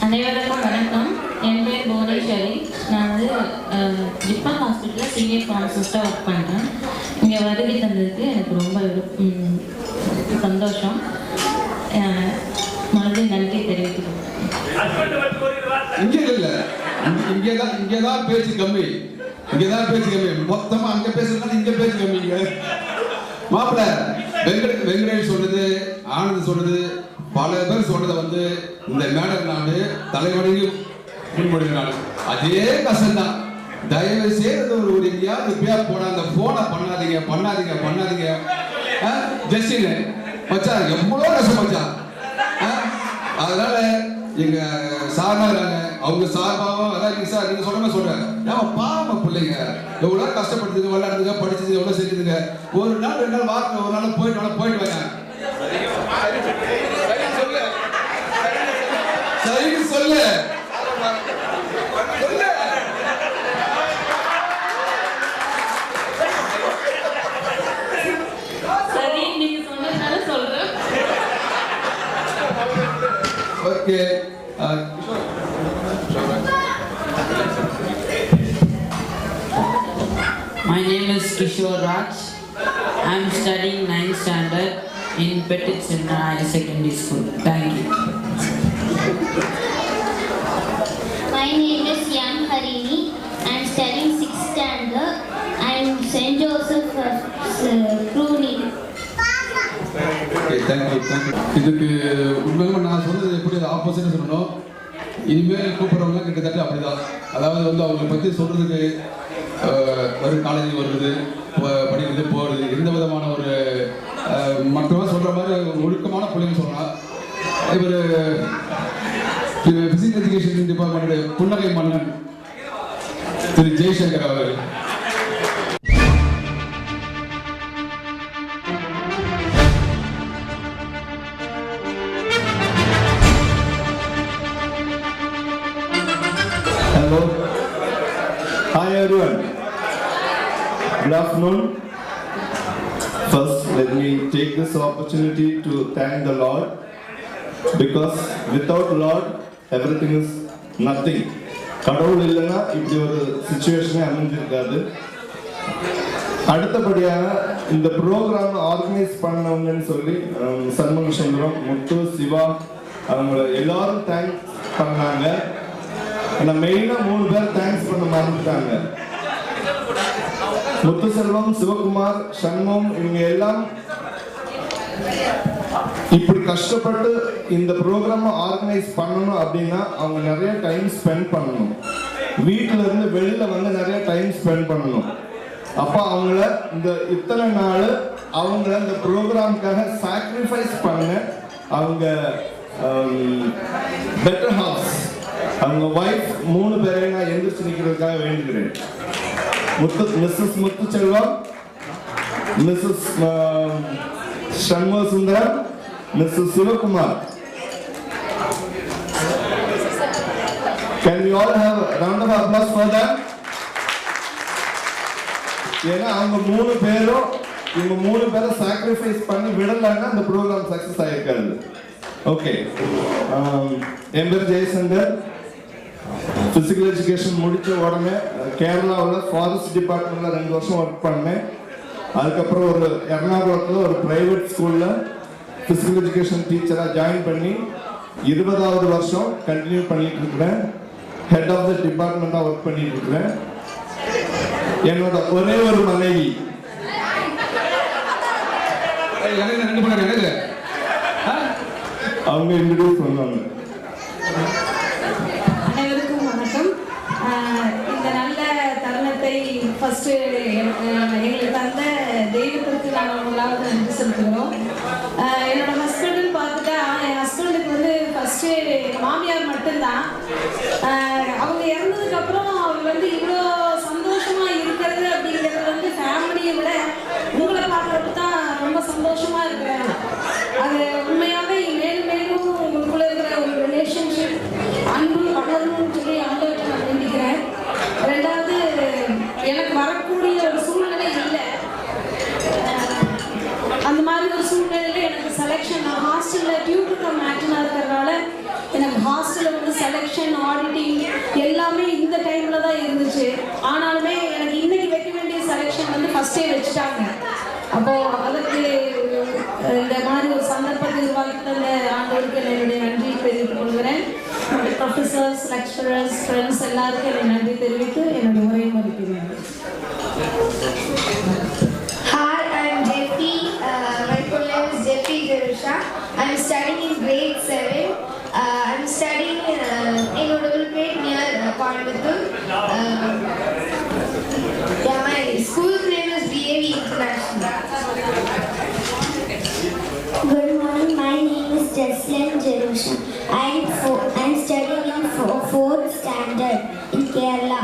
அனைவருக்கும் வணக்கம். என் பேர் புவனேஸ்வரி. நான் வந்து ஜிப்பா ஹாஸ்பிட்டலில் சீனியர் ஃபார்மசிஸ்டாக ஒர்க் பண்ணுறேன். இங்கே வருகை தந்ததுக்கு எனக்கு ரொம்ப சந்தோஷம். மறுபடியும் நன்றி தெரிவித்துக்கிறேன். இங்கே இல்லை, இங்கேதான் பேச்சு கம்மி, இங்கேதான் பேச்சு கம்மி. மொத்தமா அங்க பேசுறதுனால இங்க பேச்சு கம்மிங்க. மாப்பிள்ள வெங்கடேஷ் சொன்னது, ஆனந்த் சொன்னது, பல பேர் சொன்னதை வந்து இந்த மேடர் நாடு தலைவனைக்கு முன்மொழிகிற நாடு அதே கஷ்டம்தான். தயவு செய்து ஒரு எங்கேயாவது இப்படியா போனா அந்த போனை பண்ணாதீங்க பண்ணாதீங்க பண்ணாதீங்க. ஜஸ்டின் மச்சா எவ்வளோ கஷ்டம் மச்சா. அதனால எங்க சார்பாங்க, அவங்க சார்பாகவும் அதான் நீங்க சார் நீங்க சொல்ற சொல்றேன். ஏமா பாவமா பிள்ளைங்க எவ்வளோ கஷ்டப்படுத்துங்க, விளையாடுதுங்க, படிச்சது எவ்வளோ செஞ்சுதுங்க. ஒரு நாள் 2 நாள் வாரத்தில் ஒரு நாள் போயிட்டு வரேன். சரி சொல்லு. சரி நீங்க சொன்னதுனால சொல்றேன். Okay. My name is Kishore Raj. I am studying 9th standard in Petit Center Higher Secondary School. Thank you. standard. I am St. Joseph Clooney. Thank you. இதுக்கு உண்மையாக நான் சொன்னது எப்படி ஆப்போசிட் சொல்லணும். இனிமேல் கூப்பிட்றவங்க கிட்டத்தட்ட அப்படிதான். அதாவது வந்து அவங்களை பற்றி சொல்றதுக்கு வரும் காலேஜ் வருது, படிக்கிறது, போகிறது, எந்த விதமான ஒரு மற்றவங்க சொல்கிற மாதிரி ஒழுக்கமான பிள்ளைங்க சொல்லலாம். இவர் ஃபிசிக்கல் எஜுகேஷன் டிபார்ட்மெண்ட் புன்னகை மன்னன் திரு ஜெய்சங்கர் அவர். Hello. Hi everyone. Good afternoon. First, let me take this opportunity to thank the Lord, because without Lord, everything is nothing. கடவுள் இல்லைன்னா இப்படி ஒரு சிச்சுவேஷனே அமைஞ்சிருக்காது. அடுத்தபடியாக இந்த ப்ரோக்ராம் ஆர்கனைஸ் பண்ணவங்கன்னு சொல்லி சண்முக சுந்தரம், முத்து, சிவா அவங்க எல்லாரும் தேங்க்ஸ் பண்ணாங்க. ஆனால் மெயினாக 3 பேர் தேங்க்ஸ் பண்ண மறந்துட்டாங்க. முத்துசெல்வம், சிவகுமார், சண்முகம் இவங்க எல்லாம் இப்படி கஷ்டப்பட்டு இந்த ப்ரோக்ராம் ஆர்கனைஸ் பண்ணணும் அப்படின்னா அவங்க நிறைய டைம் ஸ்பெண்ட் பண்ணணும். வீட்டில இருந்து வெளியில வந்து நிறைய டைம் ஸ்பெண்ட் பண்ணணும். அப்போ அவங்கள இந்த இத்தனை நாள் அவங்கள இந்த ப்ரோக்ராமுக்காக சாக்ரிஃபைஸ் பண்ண அவங்க பெட்டர் ஹவுஸ் அவங்க ஒய்ஃப் 3 பேரை நான் எந்திரிச்சு நிற்கிறதுக்காக வேண்டுகிறேன். Mrs Muthuselvam, Mrs Shanmuga Sundaram, Mrs Sivakumar. Can we all have a round of applause for them? ஏன்னா அவங்க 3 பேரும் இவங்க 3 பேரை சாக்ரிஃபைஸ் பண்ணி விடலைன்னா அந்த ப்ரோக்ராம் சக்ஸஸ் ஆகிருக்காது. ஓகே, என் பேர் ஜெயசங்கர். ஃபிசிக்கல் எஜுகேஷன் முடித்த உடனே கேரளாவில் ஃபாரஸ்ட் டிபார்ட்மெண்ட்டில் 2 வருஷம் ஒர்க் பண்ணேன். அதுக்கப்புறம் ஒரு எர்ணாகுளத்தில் ஒரு ப்ரைவேட் ஸ்கூலில் ஃபிசிக்கல் எஜுகேஷன் டீச்சராக ஜாயின் பண்ணி 20வது வருஷம் கண்டினியூ பண்ணிட்டு இருக்கிறேன். ஹெட் ஆஃப் த டிபார்ட்மெண்ட்டாக ஒர்க் பண்ணிட்டு இருக்கிறேன். என்னோட ஒரே ஒரு மனைவி அவங்க இன்ட்ரடியூஸ் பண்ணுவாங்க. அனைவருக்கும் வணக்கம். இந்த நல்ல தருணத்தை ஃபர்ஸ்ட் எங்களுக்கு தந்த தெய்வத்திற்கு நாங்கள் முதலாவது நன்றி செலுத்துகிறோம். என்னோட ஹஸ்பண்டுன்னு பார்த்துட்டா என் ஹஸ்பண்டுக்கு வந்து ஃபர்ஸ்ட்டு மாமியார் மட்டும்தான். அவங்க இறந்ததுக்கப்புறம் அவங்க வந்து இவ்வளோ சந்தோஷமாக இருக்கிறது அப்படிங்கிறது வந்து ஃபேமிலியை விட உங்களை பார்க்குறப்ப தான் ரொம்ப சந்தோஷமாக இருக்கிறேன். அது உண்மையாகவே மேலும் மேலும் உங்களுக்குள்ள இருக்கிற ஒரு ரிலேஷன்ஷிப் அன்பு வளரணும்னு சொல்லி ஆண்டவர்கிட்ட நான் வேண்டிக்கிறேன். 2வது, எனக்கு வரக்கூடிய ஒரு சூழ்நிலை இல்லை. அந்த மாதிரி ஒரு சூழ்நிலையில் எனக்கு செலெக்ஷன், நான் ஹாஸ்டலில் டியூட்டர் மேட்டனாக இருக்கிறதுனால எனக்கு ஹாஸ்டலில் வந்து செலெக்ஷன், ஆடிட்டிங் எல்லாமே இந்த டைமில் தான் இருந்துச்சு. ஆனாலுமே எனக்கு இன்னைக்கு வைக்க வேண்டிய செலெக்ஷன் வந்து ஃபஸ்ட்டே வச்சுட்டாங்க. அப்போது அதுக்கு இந்த மாதிரி ஒரு சந்தர்ப்பத்தை உருவாக்கி தந்த ஆண்டவருக்கு என்னுடைய நன்றி தெரிவித்துக் கொள்கிறேன். என்னுடைய ப்ரொஃபஸர்ஸ், லெக்சரர்ஸ், ஃப்ரெண்ட்ஸ் எல்லாருக்கும் என்னுடைய நன்றி தெரிவித்து என்னுடைய உரையை முடிக்கிறேன். Hi, I am Jeffy. My full name is Jeffy Jerusha. I am studying in grade 7. I am studying in Udalpet near Coimbatore. My school's name is BAV International. Good morning, my name is Jesslyn Jerusha. I am studying in 4th standard in Kerala,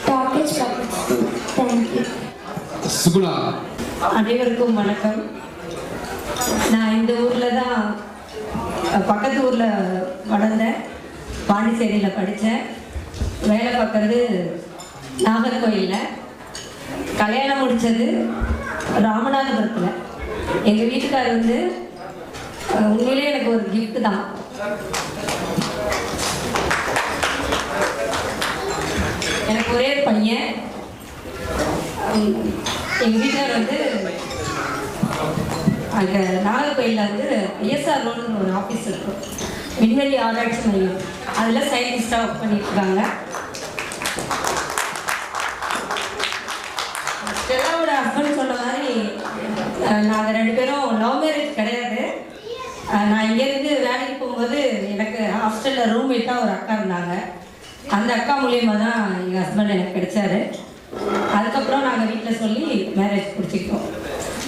Talkage Public School. Thank you. Suguna. அனைவருக்கும் வணக்கம். நான் இந்த ஊரில் தான் பக்கத்து ஊரில் வளர்ந்தேன். பாண்டிச்சேரியில் படித்தேன். வேலை பார்க்கறது நாகர்கோயிலில். கல்யாணம் முடித்தது ராமநாதபுரத்தில். எங்கள் வீட்டுக்காரர் வந்து உண்மையிலே எனக்கு ஒரு கிஃப்ட் தான். எனக்கு ஒரே பையன். எங்கள் வீட்டார் வந்து அங்கே நாகர்கோயிலில் வந்து ஐஎஸ்ஆர் ரோடுன்னு ஒரு ஆஃபீஸ் இருக்கும், விண்வெளி ஆராய்ச்சி மையம். அதில் சயின்டிஸ்டாக ஒர்க் பண்ணிட்டுருக்காங்க. அக்காவோட ஹஸ்பண்ட் சொன்ன மாதிரி நாங்கள் 2 பேரும் லவ் மேரேஜ் கிடையாது. நான் இங்கேருந்து வேலைக்கு போகும்போது எனக்கு ஹாஸ்டலில் ரூம்மேட்டாக ஒரு அக்கா இருந்தாங்க. அந்த அக்கா மூலியமாக தான் எங்கள் ஹஸ்பண்ட் எனக்கு கிடைச்சாரு. அதுக்கப்புறம் நாங்கள் வீட்டில் சொல்லி மேரேஜ் பிடிச்சிக்கிட்டோம்.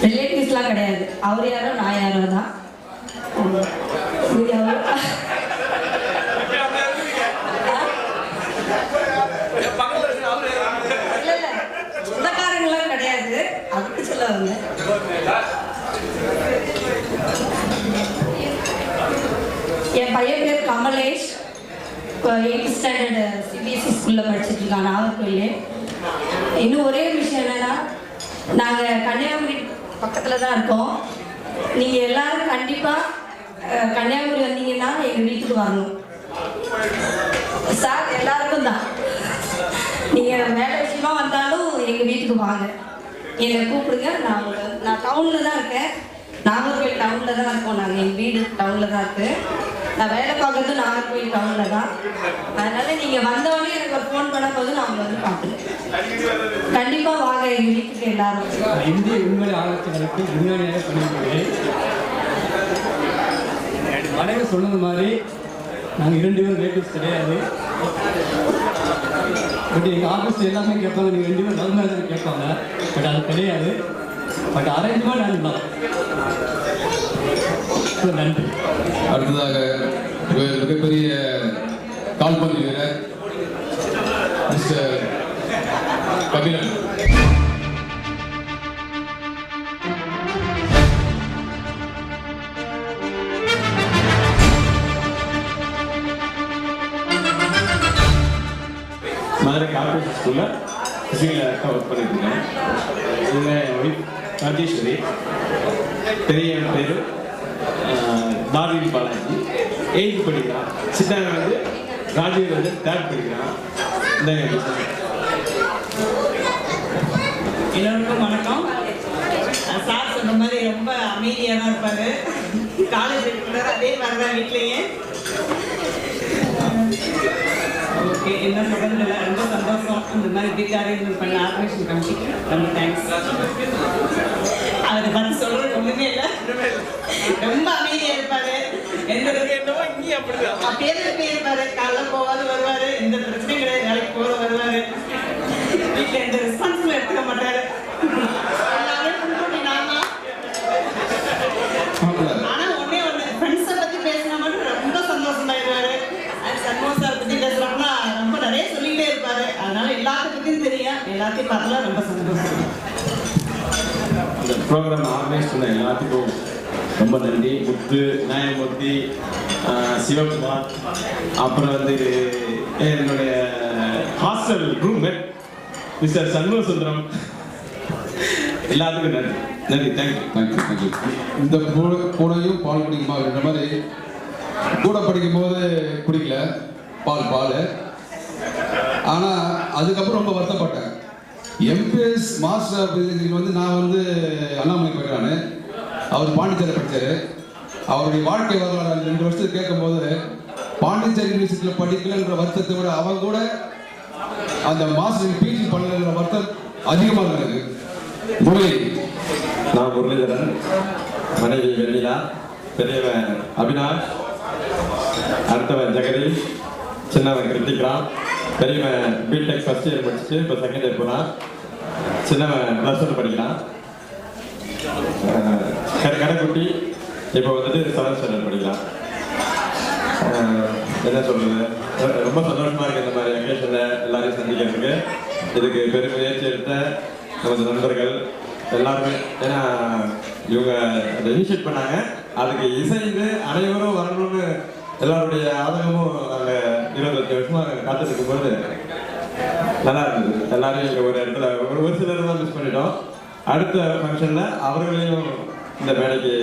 ரிலேட்டிவ்ஸ்லாம் கிடையாது. அவர் யாரோ நான் யாரோ தான். இல்லை சொந்தக்காரங்களாம் கிடையாது. அதுக்கு சொல்ல வந்தேன். என் பையன் பேர் கமலேஷ். இப்போ 8th ஸ்டாண்டர்ட் சிபிஎஸ்சி ஸ்கூலில் படிச்சுட்டு இருக்கான் நாகர்கோயில். இன்னும் ஒரே விஷயம் என்னென்னா, நாங்கள் கன்னியாகுமரி பக்கத்தில் தான் இருக்கோம். நீங்கள் எல்லோரும் கண்டிப்பாக கன்னியாகுமரி வந்தீங்கன்னா எங்கள் வீட்டுக்கு வரணும் சார். எல்லாருக்கும் தான். நீங்கள் வேலை விஷயமா வந்தாலும் எங்கள் வீட்டுக்கு வாங்க, என்னை கூப்பிடுங்க. நான் டவுனில் தான் இருக்கேன். நாகர்கோயில் டவுனில் தான் இருக்கோம். நாங்கள் எங்கள் வீடு டவுனில் தான் இருக்குது. நான் வேலை பார்க்குறது நாகர்கோயில் டவுனில் தான். அதனால் நீங்கள் வந்தவொடனே எனக்கு ஒரு ஃபோன் பண்ண போது நான் உங்களை வந்து பார்க்குறேன். கண்டிப்பாக வாங்க எங்கள் வீட்டுக்கு எல்லாரும். இந்திய விண்வெளி ஆராய்ச்சிகளுக்கு விஞ்ஞானியாக பண்ணியிருக்கிறேன். மனைவி சொன்னது மாதிரி நாங்கள் 2 பேரும் ரிலேட்டிவ்ஸ் கிடையாது. பட் எங்கள் ஆஃபீஸ் எல்லாமே கேட்பாங்க, நீங்கள் 2 பேரும் லவ் மேரேஜ் கேட்பாங்க. பட் அது கிடையாது. பட் அரேஞ்ச்மெண்ட் அனுப்பலாம். நன்றி. அடுத்ததாக மிகப்பெரிய கால்பந்து வீரர் மிஸ்டர் கபிலன். மதுரை கார்பரேஷன் ஸ்கூலில் ஃபிசிக்கல் ஒர்க் பண்ணியிருக்கேன். இதில் என் ஒய்ஃப் ராஜேஸ்வரி. பெரிய பேர் தார்வின் பாலாஜி. 8th படிக்கிறான். சித்தாங்க வந்து ராஜீவ் வந்து 3rd படிக்கிறான். இந்த எல்லோருக்கும் வணக்கம். சார் சொன்ன மாதிரி ரொம்ப அமைதியாக தான் இருப்பார். காலேஜ் இருக்கிறார், அதே மாதிரி தான் வீட்லேயே. ஓகே, என்ன சொல்கிறது இல்லை, ரொம்ப சந்தோஷம். இந்த மாதிரி பிக் அரேஞ்ச்மெண்ட் பண்ண ஆர்கனைசேஷன் கமிட்டிக்கு ரொம்ப தேங்க்ஸ். அவரை பற்றி சொல்கிறது ஒன்றுமே இல்லை. ரொம்ப அமைதியாக இருப்பார். எந்த அப்படியே இருப்பார். காலைல போவாது வருவார். எந்த பிரச்சனையும் கிடையாது. வேலைக்கு போகிற வருவார். வீட்டில் எந்த ரெஸ்பான்சிபிள் எடுத்துக்க மாட்டார். ஆனால் ஒன்றே ஒன்று, ஃப்ரெண்ட்ஸை பற்றி பேசினா மட்டும் ரொம்ப சந்தோஷமாயிருவார். சண்முகம் சார் பற்றி பேசுகிறோம்னா ரொம்ப நிறைய சொல்லிகிட்டே இருப்பார். அதனால எல்லாத்த பற்றியும் தெரியும். எல்லாத்தையும் பார்க்கலாம் ரொம்ப சந்தோஷம். இந்த ப்ரோக்ராம் ஆர்கனைஸ் பண்ண எல்லாத்துக்கும் ரொம்ப நன்றி. முத்து, நாயமூர்த்தி, சிவகுமார், அப்புறம் வந்து என்னுடைய hostel roommate mister Shanmuga Sundaram, எல்லாத்துக்கும் நன்றி. நன்றி. தேங்க்யூ. இந்த பூனையும் பால் குடிக்குமா அப்படின்ற மாதிரி கூட படிக்கும் போது குடிக்கல பால். ஆனால் அதுக்கப்புறம் ரொம்ப வருத்தப்பட்டேன். எம்பிஎஸ் மாஸ்டர் ஆஃப் பிசிக்ஸ் வந்து நான் வந்து அண்ணாமலை போயிட்டானு, அவர் பாண்டிச்சேரி படித்தார். அவருடைய வாழ்க்கை வரலாறு 2 வருஷத்துக்கு கேட்கும்போது பாண்டிச்சேரி யூனிவர்சிட்டியில் படிக்கலன்ற வருத்தத்தை விட அவங்க கூட அந்த மாஸ்டர் பிஜி பண்ணலன்ற வருத்தம் அதிகமாக இருந்தது. முரளி. நான் முரளிதரன். மனைவி வெண்ணிலா. பெரியவன் அபினாஷ். அடுத்தவன் ஜெகதீஷ். சின்னவன் கிருத்திக்ராம். பெரியவன் பிடெக் ஃபர்ஸ்ட் இயர் முடிச்சுட்டு இப்போ 2nd இயர் போகிறான். சின்னவன் +1 படிக்கிறான். கடைக்குட்டி இப்போ வந்துட்டு 7th ஸ்டாண்டர்ட் படிக்கலாம். என்ன சொல்கிறது, ரொம்ப சந்தோஷமாக இருக்குது இந்த மாதிரி அக்கேஷனில் எல்லாரையும் சந்திக்கிறதுக்கு. இதுக்கு பெருமுயற்சி எடுத்த நமது நண்பர்கள் எல்லாருமே, ஏன்னா இவங்க அதை இனிஷியேட் பண்ணாங்க. அதுக்கு இசைந்து அனைவரும் வரணும்னு எல்லாருடைய ஆதங்கமும் நாங்கள் 25 வருஷமாக காத்துட்டு இருக்கும்போது நல்லா இருந்தது. எல்லாரையும் இங்கே ஒரு இடத்துல ஒரு சிலர் தான் மிஸ் பண்ணிட்டோம். அடுத்த ஃபங்க்ஷனில் அவர்களையும் இந்த மேடைக்கு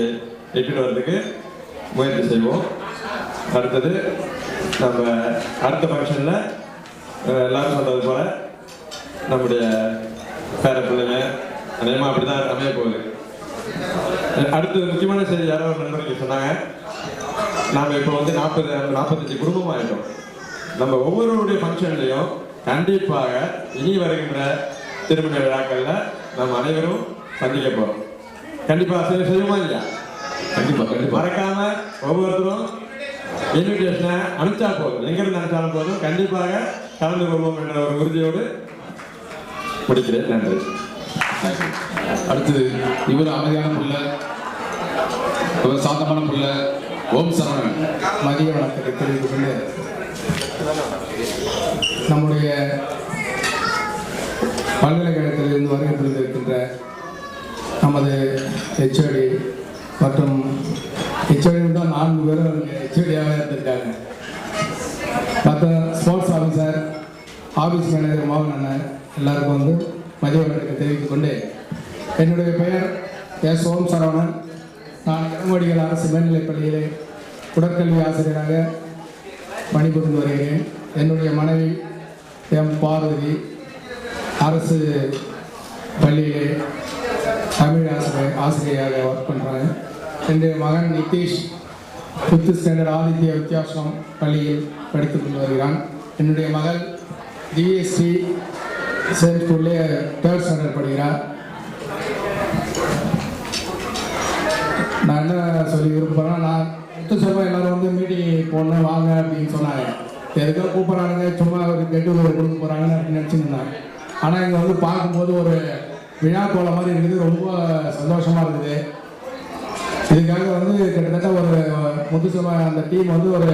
இட்டுட்டு வர்றதுக்கு முயற்சி செய்வோம். அடுத்தது நம்ம அடுத்த ஃபங்க்ஷனில் எல்லாரும் சொன்னது போல் நம்முடைய பேர பிள்ளைங்க அநேகமாக அப்படி தான் அமைய போகுது. அடுத்து முக்கியமான செய்தி யாரோ ஒரு நண்பர்கள் சொன்னாங்க, நாம் இப்போ வந்து 45 குடும்பம் ஆகிட்டோம். நம்ம ஒவ்வொருவருடைய ஃபங்க்ஷன்லையும் கண்டிப்பாக இனி வருகின்ற திருமண விழாக்களில் நம்ம அனைவரும் சந்திக்க போறோம். கண்டிப்பா செய்யுமா இல்லையா? கண்டிப்பா கண்டிப்பா மறக்காம ஒவ்வொருத்தரும் இன்விடேஷனை அனுப்பிச்சா போதும், எங்கிருந்து அனுப்பிச்சாலும் போதும், கண்டிப்பாக கலந்து கொள்வோம் என்ற ஒரு உறுதியோடு முடிக்கிறேன். நன்றி. அடுத்தது இவர் அமைதியான புள்ள, இவர் சாந்தமான புள்ள, ஓம் சரவணன். மதிய வணக்கத்தை தெரிவித்துக் கொண்டு நம்முடைய பல்கலைக்கழகத்திலிருந்து வருகை புரிந்திருக்கின்ற நமது ஹெச்ஓடி மற்றும் ஹெச்ஓடி தான் 4 பேரும் ஹெச்ஓடியாக இருந்திருக்காங்க. மற்ற ஸ்போர்ட்ஸ் ஆஃபீஸர், ஆஃபீஸ் மேனேஜர் மோகன் அண்ணன் எல்லாருக்கும் வந்து மதிய வணக்கத்தை தெரிவித்துக் கொண்டு என்னுடைய பெயர் எஸ். ஓம் சரவணன். நான் இளங்கோடிகள் அரசு மேல்நிலைப் பள்ளியிலே உடற்கல்வி ஆசிரியராக பணிபுரிந்து வருகிறேன். என்னுடைய மனைவி எம். பார்வதி அரசு பள்ளியிலே தமிழ் ஆசிரியராக ஒர்க் பண்ணுறாங்க. என்னுடைய மகன் நிதிஷ் 5th ஸ்டாண்டர்ட் ஆதித்ய வித்தியாசம் பள்ளியில் படித்துக் கொண்டு வருகிறான். என்னுடைய மகள் டிஎஸ்சி சேம் ஸ்கூல்லே 3rd ஸ்டாண்டர்ட் படிக்கிறார். நான் என்ன சொல்லி விரும்புகிறேன்னா, நான் முத்துசபா எல்லாரும் வந்து மீட்டிங் போடணும் வாங்க அப்படின்னு சொன்னாங்க. எதுக்கோ கூப்பிட்றாங்க, சும்மா ஒரு கெட்டு கொடுக்க போகிறாங்கன்னு அப்படின்னு நினச்சிருந்தாங்க. ஆனால் இங்கே வந்து பார்க்கும்போது ஒரு விழா போல மாதிரி இருக்குது, ரொம்ப சந்தோஷமாக இருக்குது. இதுக்காக வந்து கிட்டத்தட்ட ஒரு முத்துசபா அந்த டீம் வந்து ஒரு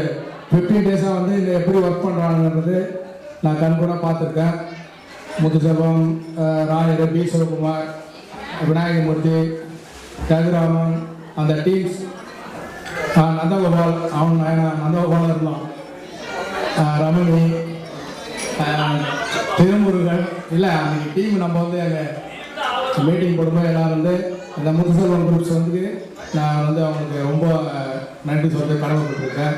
15 டேஸாக வந்து இந்த எப்படி ஒர்க் பண்ணுறாங்கன்றது நான் கண்கூட பார்த்துருக்கேன். முத்துசபம், ராயர், பி. சிவகுமார், விநாயகமூர்த்தி, ரகுராமன், அந்த டீம்ஸ், நந்தகோபால், அவன் நந்தகோபால் இருந்தான், ரமணி, திருமுருகன், இல்லை அந்த டீம் நம்ம வந்து அங்கே மீட்டிங் போடும்போது எல்லாம் வந்து இந்த முத்துசபம் குரூப்ஸ் வந்து நான் வந்து அவங்களுக்கு ரொம்ப நன்றி சொல்லி கடமைப்பட்டிருக்கேன்.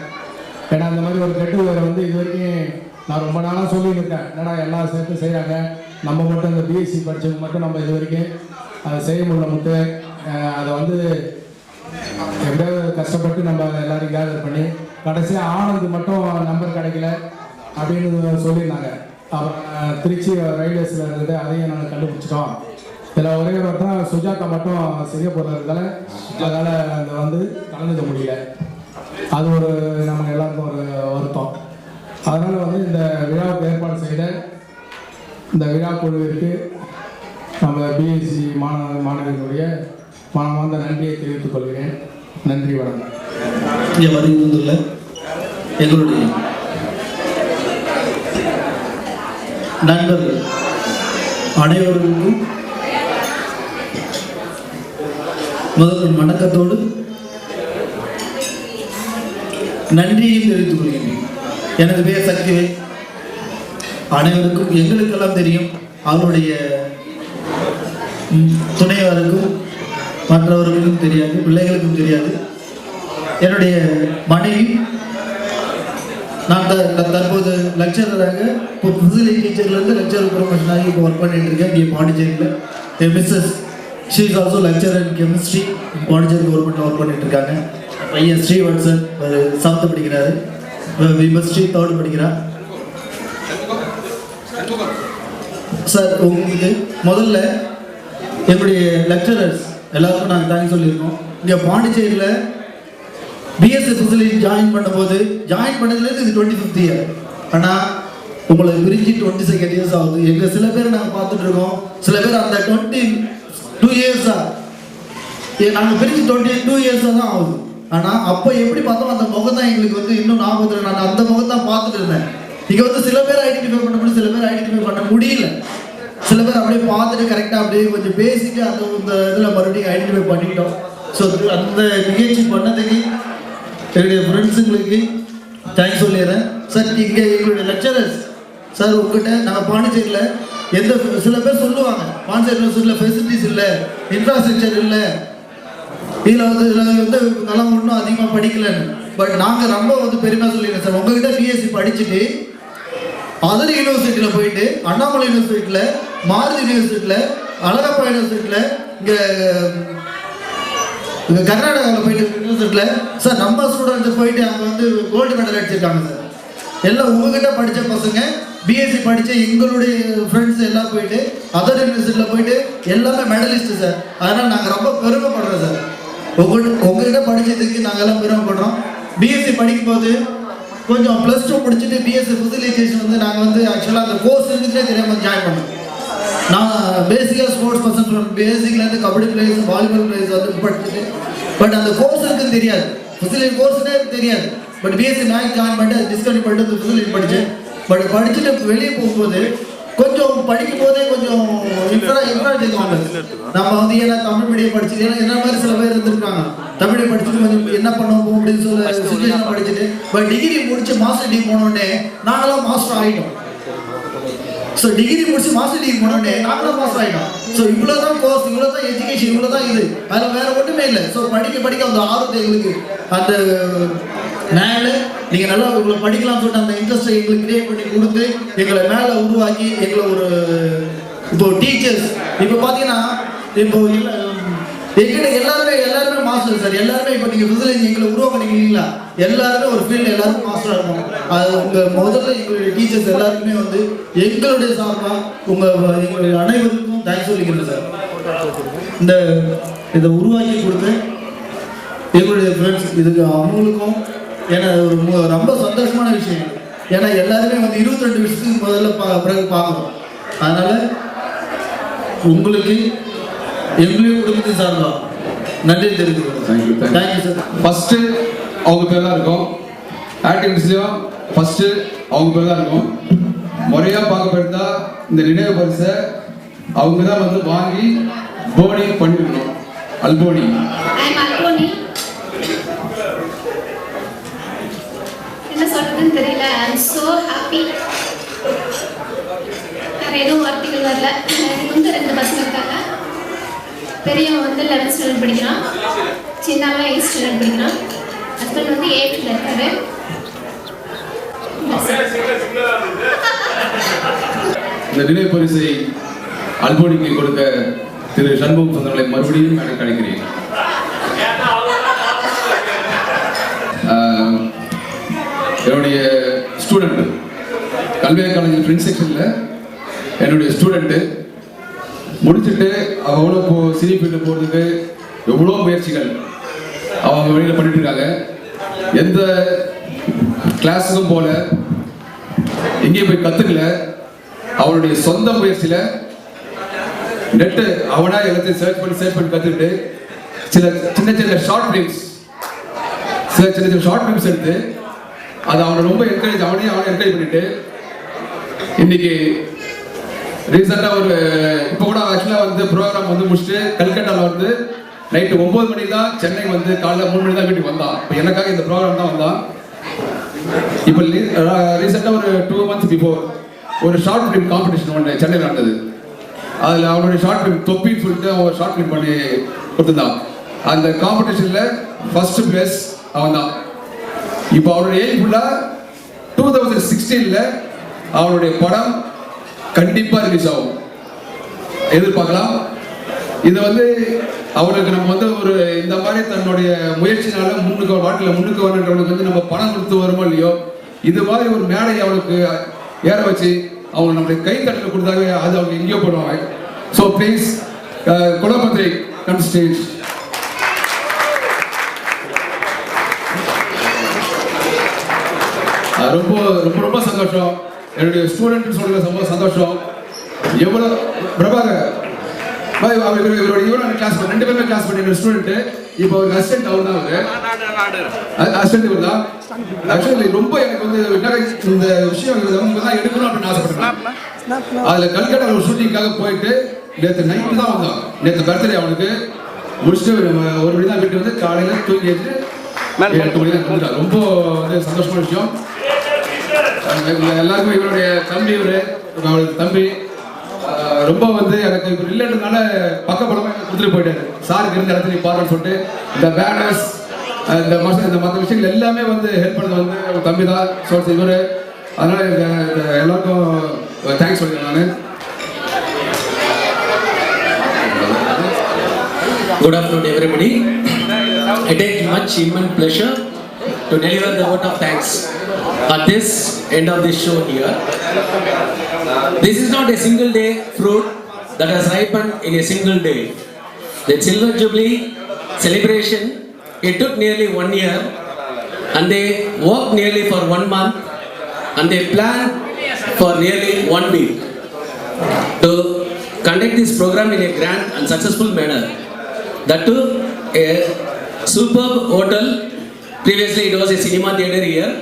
ஏன்னா அந்த மாதிரி ஒரு கெட்டுவேரை வந்து இது வரைக்கும் நான் ரொம்ப நாளாக சொல்லியிருக்கேன். என்னடா எல்லாம் சேர்த்து செய்கிறாங்க, நம்ம மட்டும் இந்த பிஎஸ்சி படித்தவங்க மட்டும் நம்ம இது வரைக்கும் அதை செய்ய முடியல முத்து. அதை வந்து எப்படியாவது கஷ்டப்பட்டு நம்ம எல்லாரையும் கேதர் பண்ணி கடைசியாக ஆனந்த் மட்டும் நம்பர் கிடைக்கல அப்படின்னு சொல்லியிருந்தாங்க. அப்புறம் திருச்சி ரயில்வேஸில் இருந்தது, அதையும் நாங்கள் கண்டுபிடிச்சிட்டோம். இதில் ஒரே ஒருத்தர் சுஜாதா மட்டும் சிங்கப்பூரில் இருக்கிறதால அதால் அதை வந்து கலந்துக்க முடியல. அது ஒரு நமக்கு எல்லாருக்கும் ஒரு வருத்தம். அதனால் வந்து இந்த விழாவுக்கு ஏற்பாடு செய்த இந்த விழா குழுவிற்கு நம்ம பிஎஸ்சி மாணவர்களுடைய மனமார்ந்த நன்றியை தெரிவித்துக் கொள்கிறேன். நன்றி, வணக்கம். இங்கே வருகின்ற எங்களுடைய நண்பர்கள் அனைவருக்கும் முதல் வணக்கத்தோடு நன்றியையும் தெரிவித்துக் கொள்கிறேன். எனது பேர் சக்திவேல். அனைவருக்கும் எங்களுக்கெல்லாம் தெரியும், அவருடைய துணைவருக்கும் மற்றவர்களுக்கும் தெரியாது, பிள்ளைகளுக்கும் தெரியாது. என்னுடைய மனைவி, நான் தற்போது லெக்சரராக இப்போ பிசிக்கல் டீச்சர்லேருந்து லெக்சரர் ப்ரொமோஷன் ஆகி இப்போ ஒர்க் பண்ணிட்டு இருக்கேன் இங்கே பாண்டிச்சேரியில். Mrs she is also lecturer in chemistry, Pondicherry கவர்மெண்ட்டில் ஒர்க் பண்ணிட்டு இருக்காங்க. பையன் ஸ்ரீவத்சன் 7th படிக்கிறாரு, விமஸ்ரீ 3rd படிக்கிறார். சார், உங்களுக்கு முதல்ல என்னுடைய லெக்சரர்ஸ் எல்லாருக்கும் நாங்கள் தேங்க்ஸ் சொல்லியிருக்கோம். இங்கே பாண்டிச்சேரியில் பிஎஸ்சி ஃபெசிலிட்டி ஜாயின் பண்ணும்போது, ஜாயின் பண்ணதுலேருந்து இது 25th இயர். ஆனால் உங்களை பிரிஞ்சு 22nd இயர்ஸ் ஆகுது. எங்கள் சில பேர் நாங்கள் பார்த்துட்டு இருக்கோம், சில பேர் அந்த 22 இயர்ஸாக நாங்கள் பிரிஞ்சு 22 இயர்ஸாக தான் ஆகுது. ஆனால் அப்போ எப்படி பார்த்தோம், அந்த முகம் தான் எங்களுக்கு வந்து இன்னும் ஞாபகத்தில். நான் அந்த முகம் தான் பார்த்துட்டு இருந்தேன். இங்கே வந்து சில பேர் ஐடென்டிஃபை பண்ண முடியும், சில பேர் ஐடென்டிஃபை பண்ண முடியல. சில பேர் அப்படியே பார்த்துட்டு கரெக்டாக அப்படியே கொஞ்சம் பேசிட்டு அந்த இந்த இதில் மறுபடியும் ஐடென்டிஃபை பண்ணிக்கிட்டோம். ஸோ அந்த நிகழ்ச்சி பண்ணதுக்கு என்னுடைய ஃப்ரெண்ட்ஸுங்களுக்கு தேங்க்ஸ் சொல்லிடுறேன். சார், இங்கே எங்களுடைய லெக்சரர்ஸ் சார், உங்ககிட்ட நாங்கள் பாண்டிச்சேரியில் எந்த சில பேர் சொல்லுவாங்க பாண்டிச்சேரி யூனிவர்சிட்டியில் ஃபெசிலிட்டிஸ் இல்லை, இன்ஃப்ராஸ்ட்ரக்சர் இல்லை, இதில் வந்து நல்லா ஒன்றும் அதிகமாக படிக்கலன்னு. பட் நாங்கள் ரொம்ப வந்து பெருமையாக சொல்லிடுறேன் சார், உங்ககிட்ட பிஎஸ்சி படிச்சுட்டு அதர் யூனிவர்சிட்டியில் போயிட்டு, அண்ணாமலை யூனிவர்சிட்டியில், மாருதி யூனிவர்சிட்டியில், அழகப்பா யூனிவர்சிட்டியில், இங்கே கர்நாடகாவில் போயிட்டு யூனிவர்சிட்டியில் சார் நம்ம ஸ்டூடெண்ட்ஸ் போயிட்டு அங்கே வந்து கோல்டு மெடல் அடிச்சிருக்காங்க சார். எல்லாம் உங்ககிட்ட படித்த பசங்க பிஎஸ்சி படித்த எங்களுடைய ஃப்ரெண்ட்ஸ் எல்லாம் போயிட்டு அதர் யூனிவர்சிட்டியில் போயிட்டு எல்லாமே மெடலிஸ்ட்டு சார். அதனால் நாங்கள் ரொம்ப பெருமைப்படுறோம் சார். உங்கள்கிட்ட படித்ததுக்கு நாங்கள் எல்லாம் பெருமைப்படுறோம். பிஎஸ்சி படிக்கும்போது கொஞ்சம் +2 முடிச்சுட்டு பிஎஸ்சி ஃபெசிலிட்டேஷன் வந்து நாங்கள் வந்து ஆக்சுவலாக அந்த கோர்ஸ் இருக்குதுன்னே தெரியாமல் ஜாயின் பண்ணோம். நான் பேசிக்காக ஸ்போர்ட்ஸ் பர்சன், பேசிக்லேருந்து கபடி பிளேயர்ஸ், வாலிபால் பிளேயர்ஸ் வந்து படிச்சுட்டு பட் அந்த கோர்ஸ் இருக்குன்னு தெரியாது, ஃபெசிலிட்டி கோர்ஸ்னே தெரியாது. பட் பிஎஸ்சி மேக்ஸ் ஜாயின் பண்ணிட்டு அது டிஸ்கவரி பண்ணிட்டு அந்த ஃபெசிலிட்டி படித்தேன். பட் படிச்சுட்டு வெளியே போகும்போது கொஞ்சம் படிக்கும் போதே கொஞ்சம் இன்ஃப்ராய்ட் இருக்காங்க. நம்ம வந்து ஏன்னா தமிழ் மீடியம் படிச்சுட்டு ஏன்னா என்ன மாதிரி சில பேர் இருந்திருக்காங்க தமிழை படிச்சுட்டு கொஞ்சம் என்ன பண்ணுவோம் அப்படின்னு சொல்ல சுச்சுவேஷன் படிச்சுட்டு பட் டிகிரி முடிச்சு மாஸ்டர் டிகிரி போனோடனே நாங்களாம் மாஸ்டர் ஆகிட்டோம். ஸோ டிகிரி முடிச்சு மாஸ்டர் டிகிரி போனோடனே நாங்களாம் மாஸ்டர் ஆகிட்டோம். ஸோ இவ்வளோதான் கோர்ஸ், இவ்வளோதான் எஜுகேஷன், இவ்வளோதான் இது, அதில் வேற ஒன்றுமே இல்லை. ஸோ படிக்க அந்த ஆர்வத்தை எங்களுக்கு அந்த மேலே நீங்கள் நல்லா இவ்வளோ படிக்கலாம்னு சொல்லிட்டு அந்த இன்ட்ரெஸ்ட்டை எங்களுக்கு கிரியேட் பண்ணி கொடுத்து எங்களை மேலே உருவாக்கி எங்களை ஒரு இப்போ டீச்சர்ஸ் இப்போ பார்த்தீங்கன்னா இப்போ எங்கிட்ட எல்லாருமே மாஸ்டர் சார். எல்லாருமே இப்போ நீங்கள் ஃபெசிலிட்டி எங்களை உருவாக்கினீங்களா எல்லாருமே ஒரு ஃபீல்டில் எல்லாருமே மாஸ்டராக இருக்கும். அது உங்கள் முதல்ல எங்களுடைய டீச்சர்ஸ் எல்லாருக்குமே வந்து எங்களுடைய சார்பாக எங்களுடைய அனைவருக்கும் தேங்க்ஸ் சொல்லிக்கிறேன் சார். இதை உருவாக்கி கொடுத்து எங்களுடைய ஃப்ரெண்ட்ஸ் இதுக்கு அவங்களுக்கும் ஏன்னா ஒரு ரொம்ப சந்தோஷமான விஷயம். ஏன்னா எல்லாருமே வந்து 22 வருஷத்துக்கு முதல்ல பிறகு பார்க்குறோம். அதனால் உங்களுக்கு எங்களுடைய குடும்பத்தின் சார்பாக நன்றி தெரிவிக்கிறோம். Thank you sir. ஃபஸ்ட்டு அவங்க பேர் தான் இருக்கும், ஆக்டிவிட்டிஸ்லையும் ஃபஸ்ட்டு அவங்க பேர் தான் இருக்கும். முறையாக பார்க்க போயிருந்தா இந்த நினைவு பரிசை அவங்க தான் வந்து வாங்கி போனி பண்ணிருக்கணும். அல்போனி என்ன சொல்றதுன்னு தெரியல. ஐ அம் சோ ஹாப்பி. வேற எதுவும் வார்த்தைகள் வரல. எனக்கு வந்து 2 பசங்க இருக்காங்க. பெரியவன் வந்து 11th ஸ்டாண்டர்ட் படிக்கிறான், சின்னவன் 8th ஸ்டாண்டர்ட் படிக்கிறான். ஹஸ்பண்ட் வந்து 8th இருக்காரு. இந்த நினைவு பரிசை அல்போனிக்கு கொடுக்க திரு சண்முகம் சுந்தரங்களை மறுபடியும் எனக்கு அழைக்கிறேன். என்னுடைய ஸ்டூடெண்ட் கல்வியா காலேஜ் ஃப்ரெண்ட்ஸ் செக்ஷனில் என்னுடைய ஸ்டூடெண்ட்டு முடிச்சுட்டு அவ்வளோ சினி ஃபீல்டு போகிறதுக்கு எவ்வளோ முயற்சிகள் அவங்க வெளியில் பண்ணிட்டு இருக்காங்க. எந்த கிளாஸுக்கும் போல எங்கேயும் போய் கற்றுக்கல. அவனுடைய சொந்த முயற்சியில் நெட்டு அவனாக எல்லாத்தையும் சர்ச் பண்ணி கற்றுக்கிட்டு சின்ன ஷார்ட் ஃபிலிம்ஸ் எடுத்து அது அவனை ரொம்ப அவனை என்கரேஜ் பண்ணிட்டு இன்னைக்கு ரீசெண்டாக இப்போ கூட ஆக்சுவலாக வந்து ப்ரோக்ராம் வந்து முடிச்சுட்டு கல்கட்டாவில் வந்து நைட்டு 9 மணிக்கு தான் சென்னை வந்து காலைல 3 மணி தான் வீட்டுக்கு வந்தான். இப்போ எனக்காக இந்த ப்ரோக்ராம் தான் வந்தான். இப்போ ரீசெண்டாக ஒரு 2 months பிஃபோர் ஒரு ஷார்ட் ஃபிலிம் காம்படிஷன் ஒன்று சென்னையில் நடந்தது. அதில் அவனுடைய ஷார்ட் ஃபிலிம் தொப்பின்னு சொல்லிட்டு அவன் ஷார்ட் ஃபிலிம் பண்ணி கொடுத்துருந்தான். அந்த காம்படிஷனில் ஃபர்ஸ்ட் பிளேஸ் அவன் தான். இப்போ அவனுடைய ஏஜ் ஃபுல்லாக 2016 அவனுடைய படம் கண்டிப்பாக ரிலீஸ் ஆகும், எதிர்பார்க்கலாம். இது வந்து அவனுக்கு நம்ம வந்து ஒரு இந்த மாதிரி தன்னுடைய முயற்சினால வாழ்க்கையில் முன்னுக்கு வரணுன்றவனுக்கு வந்து நம்ம பணம் கொடுத்து வருமோ இல்லையோ, இது மாதிரி ஒரு மேடை அவனுக்கு ஏற வச்சு அவங்க நம்மளுடைய கைத்தட்டல் கொடுத்தாவே அது அவங்க எங்கேயோ போடுவாங்க. So please Kulapathri come stage. ரொம்ப ரொம்ப ரொம்ப சந்தோஷம். என்னுடைய ஸ்டூடெண்ட் சொல்ற ரொம்ப சந்தோஷம். எவ்வளோ பிரபாகர் இவரோட கிளாஸ் 2 பேருமே கிளாஸ் பண்ணி ஸ்டூடெண்ட். இப்போ ஒரு அசிஸ்டன்ட் அவர் தான், அசிஸ்டன்ட் இவர் தான். ஆக்சுவலி ரொம்ப எனக்கு வந்து இந்த விஷயம் அவங்க தான் எடுக்கணும் அப்படின்னு ஆசைப்பட்டேன். அதில் கல்கட்டா ஒரு ஷூட்டிங்காக போயிட்டு நேற்று நைட்டு தான் வந்தான். நேற்று பர்த்டே அவனுக்கு முடிச்சுட்டு 1 மணி தான் வீட்டு வந்து காலையில் தூங்கி வச்சு 8 மணி தான் வந்துட்டான். ரொம்ப வந்து சந்தோஷமான விஷயம். எல்லாருக்கும் இவருடைய தம்பி, அவருக்கு தம்பி ரொம்ப வந்து எனக்கு இப்போ இல்லைன்றதுனால பக்கப்படமாக கொடுத்துட்டு போயிட்டாரு. சாருக்கு இருந்த இடத்துல பாருன்னு சொல்லிட்டு இந்த பேனர்ஸ் இந்த மற்ற விஷயங்கள் எல்லாமே வந்து ஹெல்ப் பண்ணது வந்து அவங்க தம்பி தான் சொல்லிட்டு இவர். அதனால் இந்த எல்லாருக்கும் தேங்க்ஸ் சொல்லிக்கிறேன் நான். Good afternoon, everybody. I take much immense pleasure to deliver the vote of thanks at this end of this show here. This is not a single day fruit that has ripened in a single day. The Silver Jubilee celebration, it took nearly 1 year, and they worked nearly for 1 month, and they planned for nearly 1 week to conduct this program in a grand and successful manner. That too, a superb hotel. Previously it was a cinema theater here.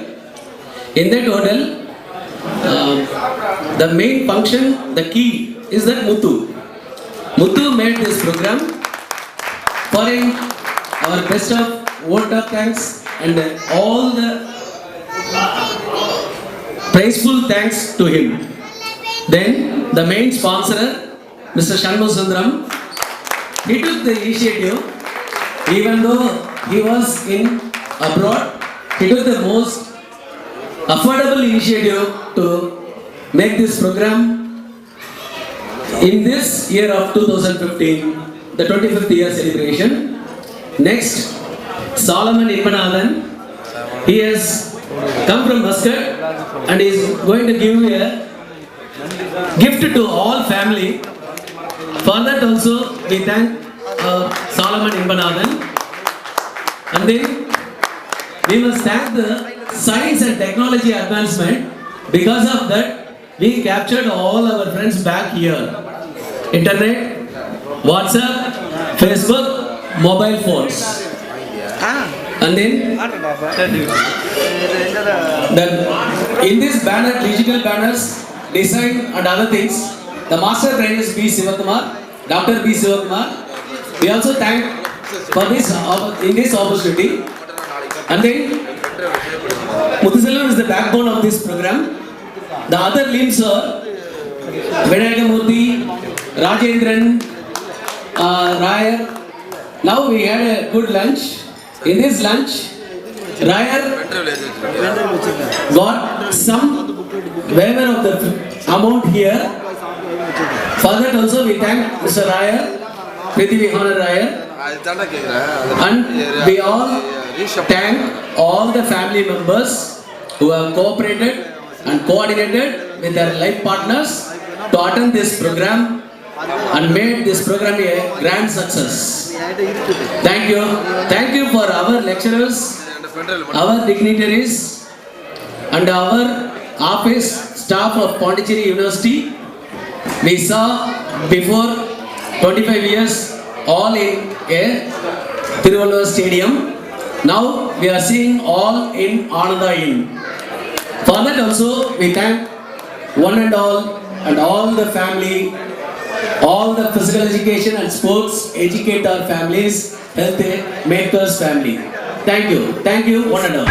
In that hotel, the main function, the key is that Muthu made this program, pouring our best of vote of thanks and all the praiseful thanks to him. Then the main sponsor, Mr. Shanmugha Sundaram, he took the initiative. Even though he was in abroad, he took the most affordable initiative to make this program in this year of 2015, the 25th year celebration. Next, Solomon Impanathan, he has come from Muscat and is going to give a gift to all family. For that also we thank Solomon Impanathan. And then we must thank the science and technology advancement. Because of that, we captured all our friends back here. Internet, WhatsApp, Facebook, mobile phones. And then in this banner, digital banners, design and other things, the master trainer is B. Sivakumar, Dr. B. Sivakumar. We also thank for this in this opportunity. And then Muthuselvan is the backbone of this program. The other limbs are Venayakamurthy, Rajendran, Rayar. Now we had a good lunch. In this lunch, Rayar got some waiver of the amount here. For that also we thank Mr. Rayar, Prithvi Honor Rayar. And we all thank all the family members who have cooperated and coordinated with their life partners to attend this program and made this program a grand success. Thank you. Thank you for our lecturers, our dignitaries, and our office staff of Pondicherry University. We saw before 25 years all in a Tiruvallur Stadium. Now we are seeing all in Ananda Inn. For that also we thank one and all the family, all the physical education and sports educator families, health makers family. Thank you, one and all.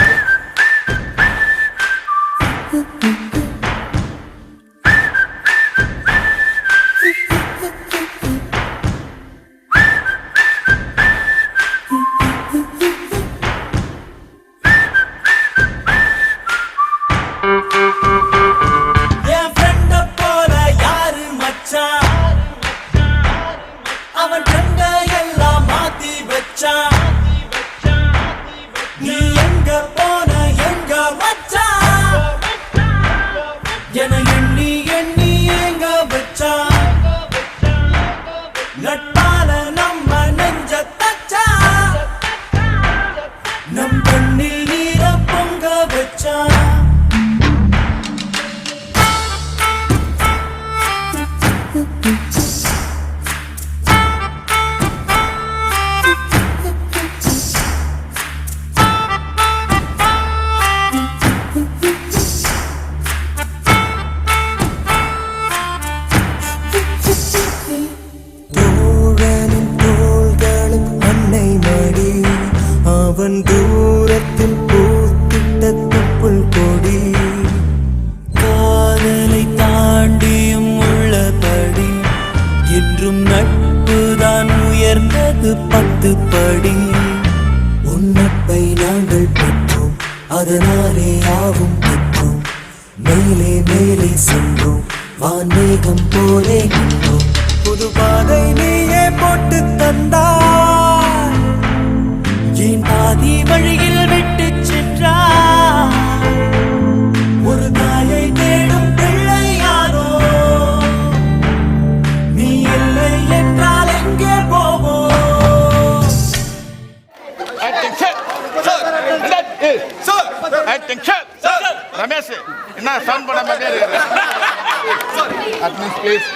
Attendance please.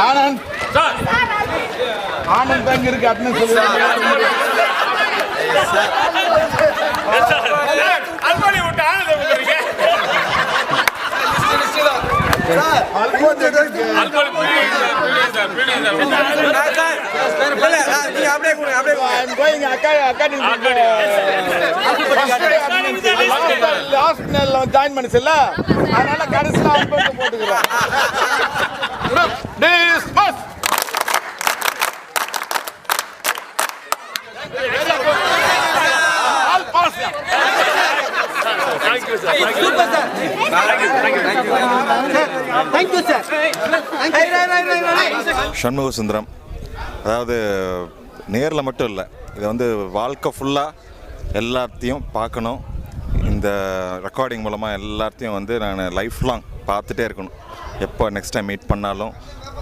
Anand Anand தான் இருக்கு. Attendance சொல்லுங்க. Join பண்ணிச்சல, அதனால கடைசியில் போட்டுக்கிறேன். சண்முக சுந்தரம். அதாவது நேரில் மட்டும் இல்லை, இது வந்து வாழ்க்கை ஃபுல்லாக எல்லாத்தையும் பார்க்கணும். இந்த ரெக்கார்டிங் மூலமாக எல்லாத்தையும் வந்து நான் லைஃப் லாங் பார்த்துட்டே இருக்கணும். எப்போ நெக்ஸ்ட் டைம் மீட் பண்ணாலும்,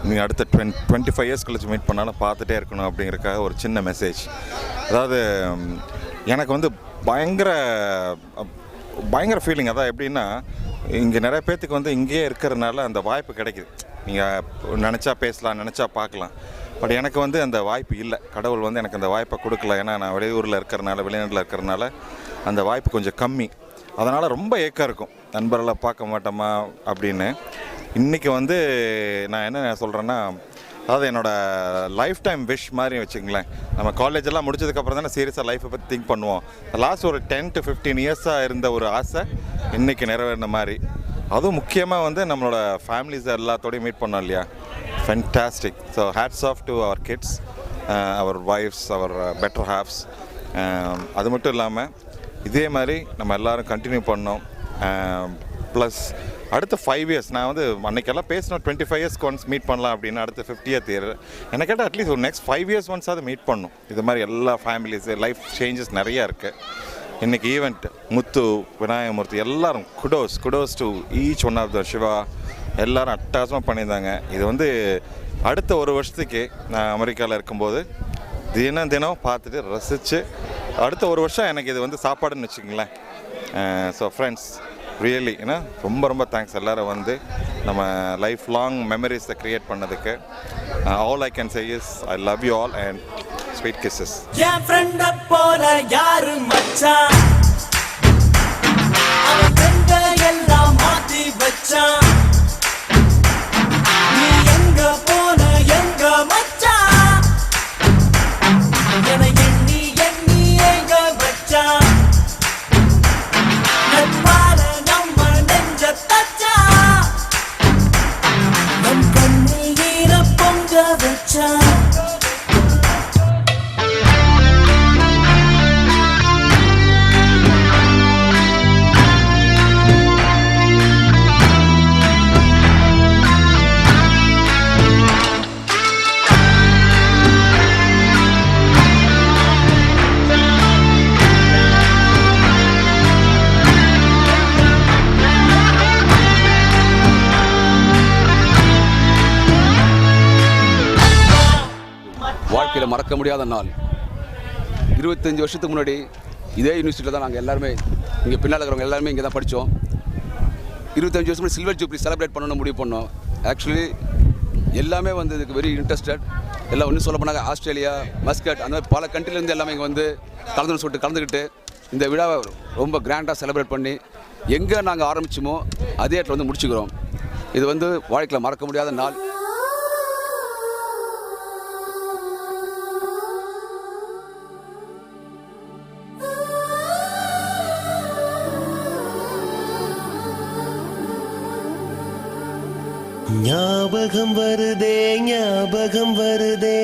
நீ அடுத்த 25 இயர்ஸ் கழிச்சு மீட் பண்ணாலும் பார்த்துட்டே இருக்கணும் அப்படிங்கிறக்காக ஒரு சின்ன மெசேஜ். அதாவது எனக்கு வந்து பயங்கர ஃபீலிங். அதான் எப்படின்னா, இங்கே நிறைய பேர்த்துக்கு வந்து இங்கேயே இருக்கிறதுனால அந்த வாய்ப்பு கிடைக்குது. நீங்கள் நினச்சா பேசலாம், நினச்சா பார்க்கலாம். பட் எனக்கு வந்து அந்த வாய்ப்பு இல்லை. கடவுள் வந்து எனக்கு அந்த வாய்ப்பை கொடுக்கல. ஏன்னா நான் வெளியூரில் இருக்கிறனால, வெளிநாட்டில் இருக்கிறனால அந்த வாய்ப்பு கொஞ்சம் கம்மி. அதனால் ரொம்ப ஏக்கம் இருக்கும், நண்பர்களை பார்க்க மாட்டோமா அப்படின்னு. இன்றைக்கி வந்து நான் என்ன சொல்கிறேன்னா, அதாவது என்னோடய லைஃப் டைம் விஷ் மாதிரி வச்சுங்களேன். நம்ம காலேஜெல்லாம் முடிச்சதுக்கப்புறம் தானே சீரியஸாக லைஃப்பை பற்றி திங்க் பண்ணுவோம். லாஸ்ட் ஒரு 10 to 15 இயர்ஸாக இருந்த ஒரு ஆசை இன்றைக்கி நிறைவேறின மாதிரி. அதுவும் முக்கியமாக வந்து நம்மளோட ஃபேமிலிஸ் எல்லாத்தோடையும் மீட் பண்ணோம் இல்லையா. Fantastic. So hats off to our kids, our wifes, our better halfs. அது மட்டும் இல்லாமல் இதே மாதிரி நம்ம எல்லோரும் கண்டினியூ பண்ணோம். ப்ளஸ் அடுத்த 5 இயர்ஸ் நான் வந்து அன்றைக்கெல்லாம் பேசணும் 25 இயர்ஸ்க்கு ஒன்ஸ் மீட் பண்ணலாம் அப்படின்னு. அடுத்த 50th இயர் எனக்கு கேட்டால் அட்லீஸ்ட் ஒரு நெக்ஸ்ட் 5 இயர்ஸ் ஒன்ஸ் அதை மீட் பண்ணணும். இது மாதிரி எல்லா ஃபேமிலிஸு லைஃப் சேஞ்சஸ் நிறையா இருக்குது. இன்றைக்கி ஈவெண்ட் முத்து, விநாயகமூர்த்தி எல்லாரும் kudos to each one of the Siva எல்லோரும் அட்டகாசமாக பண்ணியிருந்தாங்க. இது வந்து அடுத்த ஒரு வருஷத்துக்கு நான் அமெரிக்காவில் இருக்கும்போது தினம் பார்த்துட்டு ரசித்து அடுத்த ஒரு வருஷம் எனக்கு இது வந்து சாப்பாடுன்னு வச்சுக்கங்களேன். ஸோ ஃப்ரெண்ட்ஸ், ரியலி ஏன்னா ரொம்ப தேங்க்ஸ் எல்லோரும் வந்து நம்ம லைஃப் லாங் மெமரிஸை க்ரியேட் பண்ணதுக்கு. All I can say is I love you all and sweet kisses. என் ஃப்ரெண்ட போல யாரு மச்சான், அவன் ஃப்ரெண்ட எல்லாம் மாத்தி வச்சான். நீ எங்க போன எங்க மச்சான், என எண்ணி எங்க வச்சான். நட்பால நம்ம நெஞ்ச தச்சா, நம் கண்ணில் ஈர பொங்க வச்சா. வாழ்க்கையில் மறக்க முடியாத நாள். 25 வருஷத்துக்கு முன்னாடி இதே யூனிவர்சிட்டியில் தான் நாங்கள் எல்லாருமே, இங்கே பின்னால் இருக்கிறவங்க எல்லாருமே இங்கே தான் படித்தோம். 25 வருஷம் முன்னாடி சில்வர் ஜூப்ளி செலிப்ரேட் பண்ணணும்னு முடிவு பண்ணோம். ஆக்சுவலி எல்லாமே வந்து இதுக்கு வெரி இன்ட்ரெஸ்டட். எல்லாம் ஒன்றும் சொல்ல போனாங்க, ஆஸ்திரேலியா, மஸ்கட், அந்த மாதிரி பல கண்ட்ரிலேருந்து எல்லாமே இங்கே வந்து கலந்துக்கிட்டு இந்த விழாவை ரொம்ப கிராண்டாக செலிப்ரேட் பண்ணி எங்கே நாங்கள் ஆரம்பித்தோமோ அதே இடத்துல வந்து முடிச்சுக்கிறோம். இது வந்து வாழ்க்கையில் மறக்க முடியாத நாள். ஞாபகம் வருதே ஞாபகம் வருதே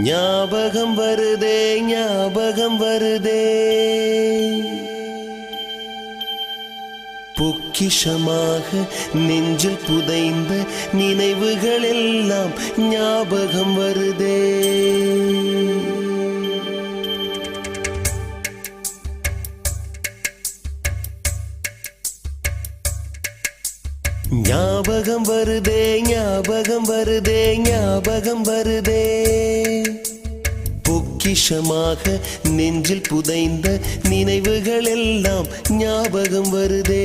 ஞாபகம் வருதே ஞாபகம் வருதே. பொக்கிஷமாக நெஞ்சில் புதைந்த நினைவுகள் எல்லாம் ஞாபகம் வருதே. ஞாபகம் வருதே ஞாபகம் வருதே ஞாபகம் வருதே. பொக்கிஷமாக நெஞ்சில் புதைந்த நினைவுகள் எல்லாம் ஞாபகம் வருதே.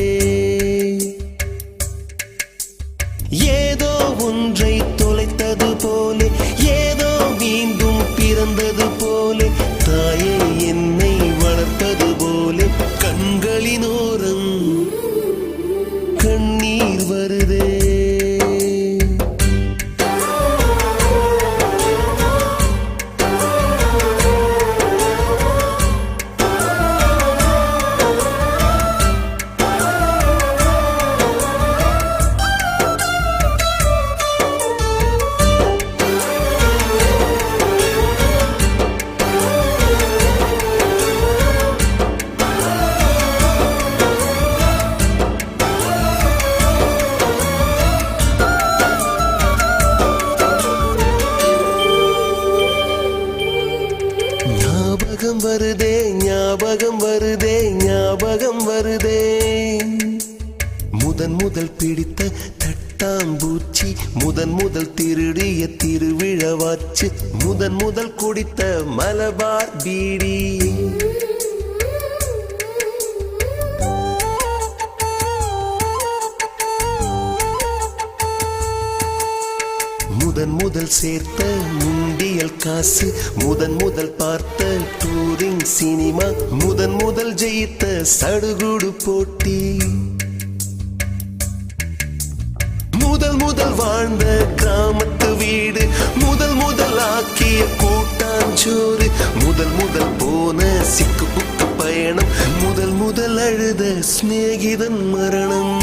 முதன் முதல் பிடித்த தட்டாம்பூச்சி முதன் முதல் திருடிய திருவிழவாச்சு முதன் முதல் குடித்த மலபார் பீடி முதன் முதல் சேர்த்த முண்டியல் காசு முதன் முதல் பார்த்த டூரிங் சினிமா முதன் முதல் ஜெயித்த சடுகுடு போட்டி முதல் முதல் வாழ்ந்த கிராமத்து வீடு முதல் முதல் ஆக்கிய கூட்டாஞ்சோறு முதல் முதல் போன சிக்கு புக்கு பயணம் முதல் முதல் அழுத சிநேகிதன் மரணம்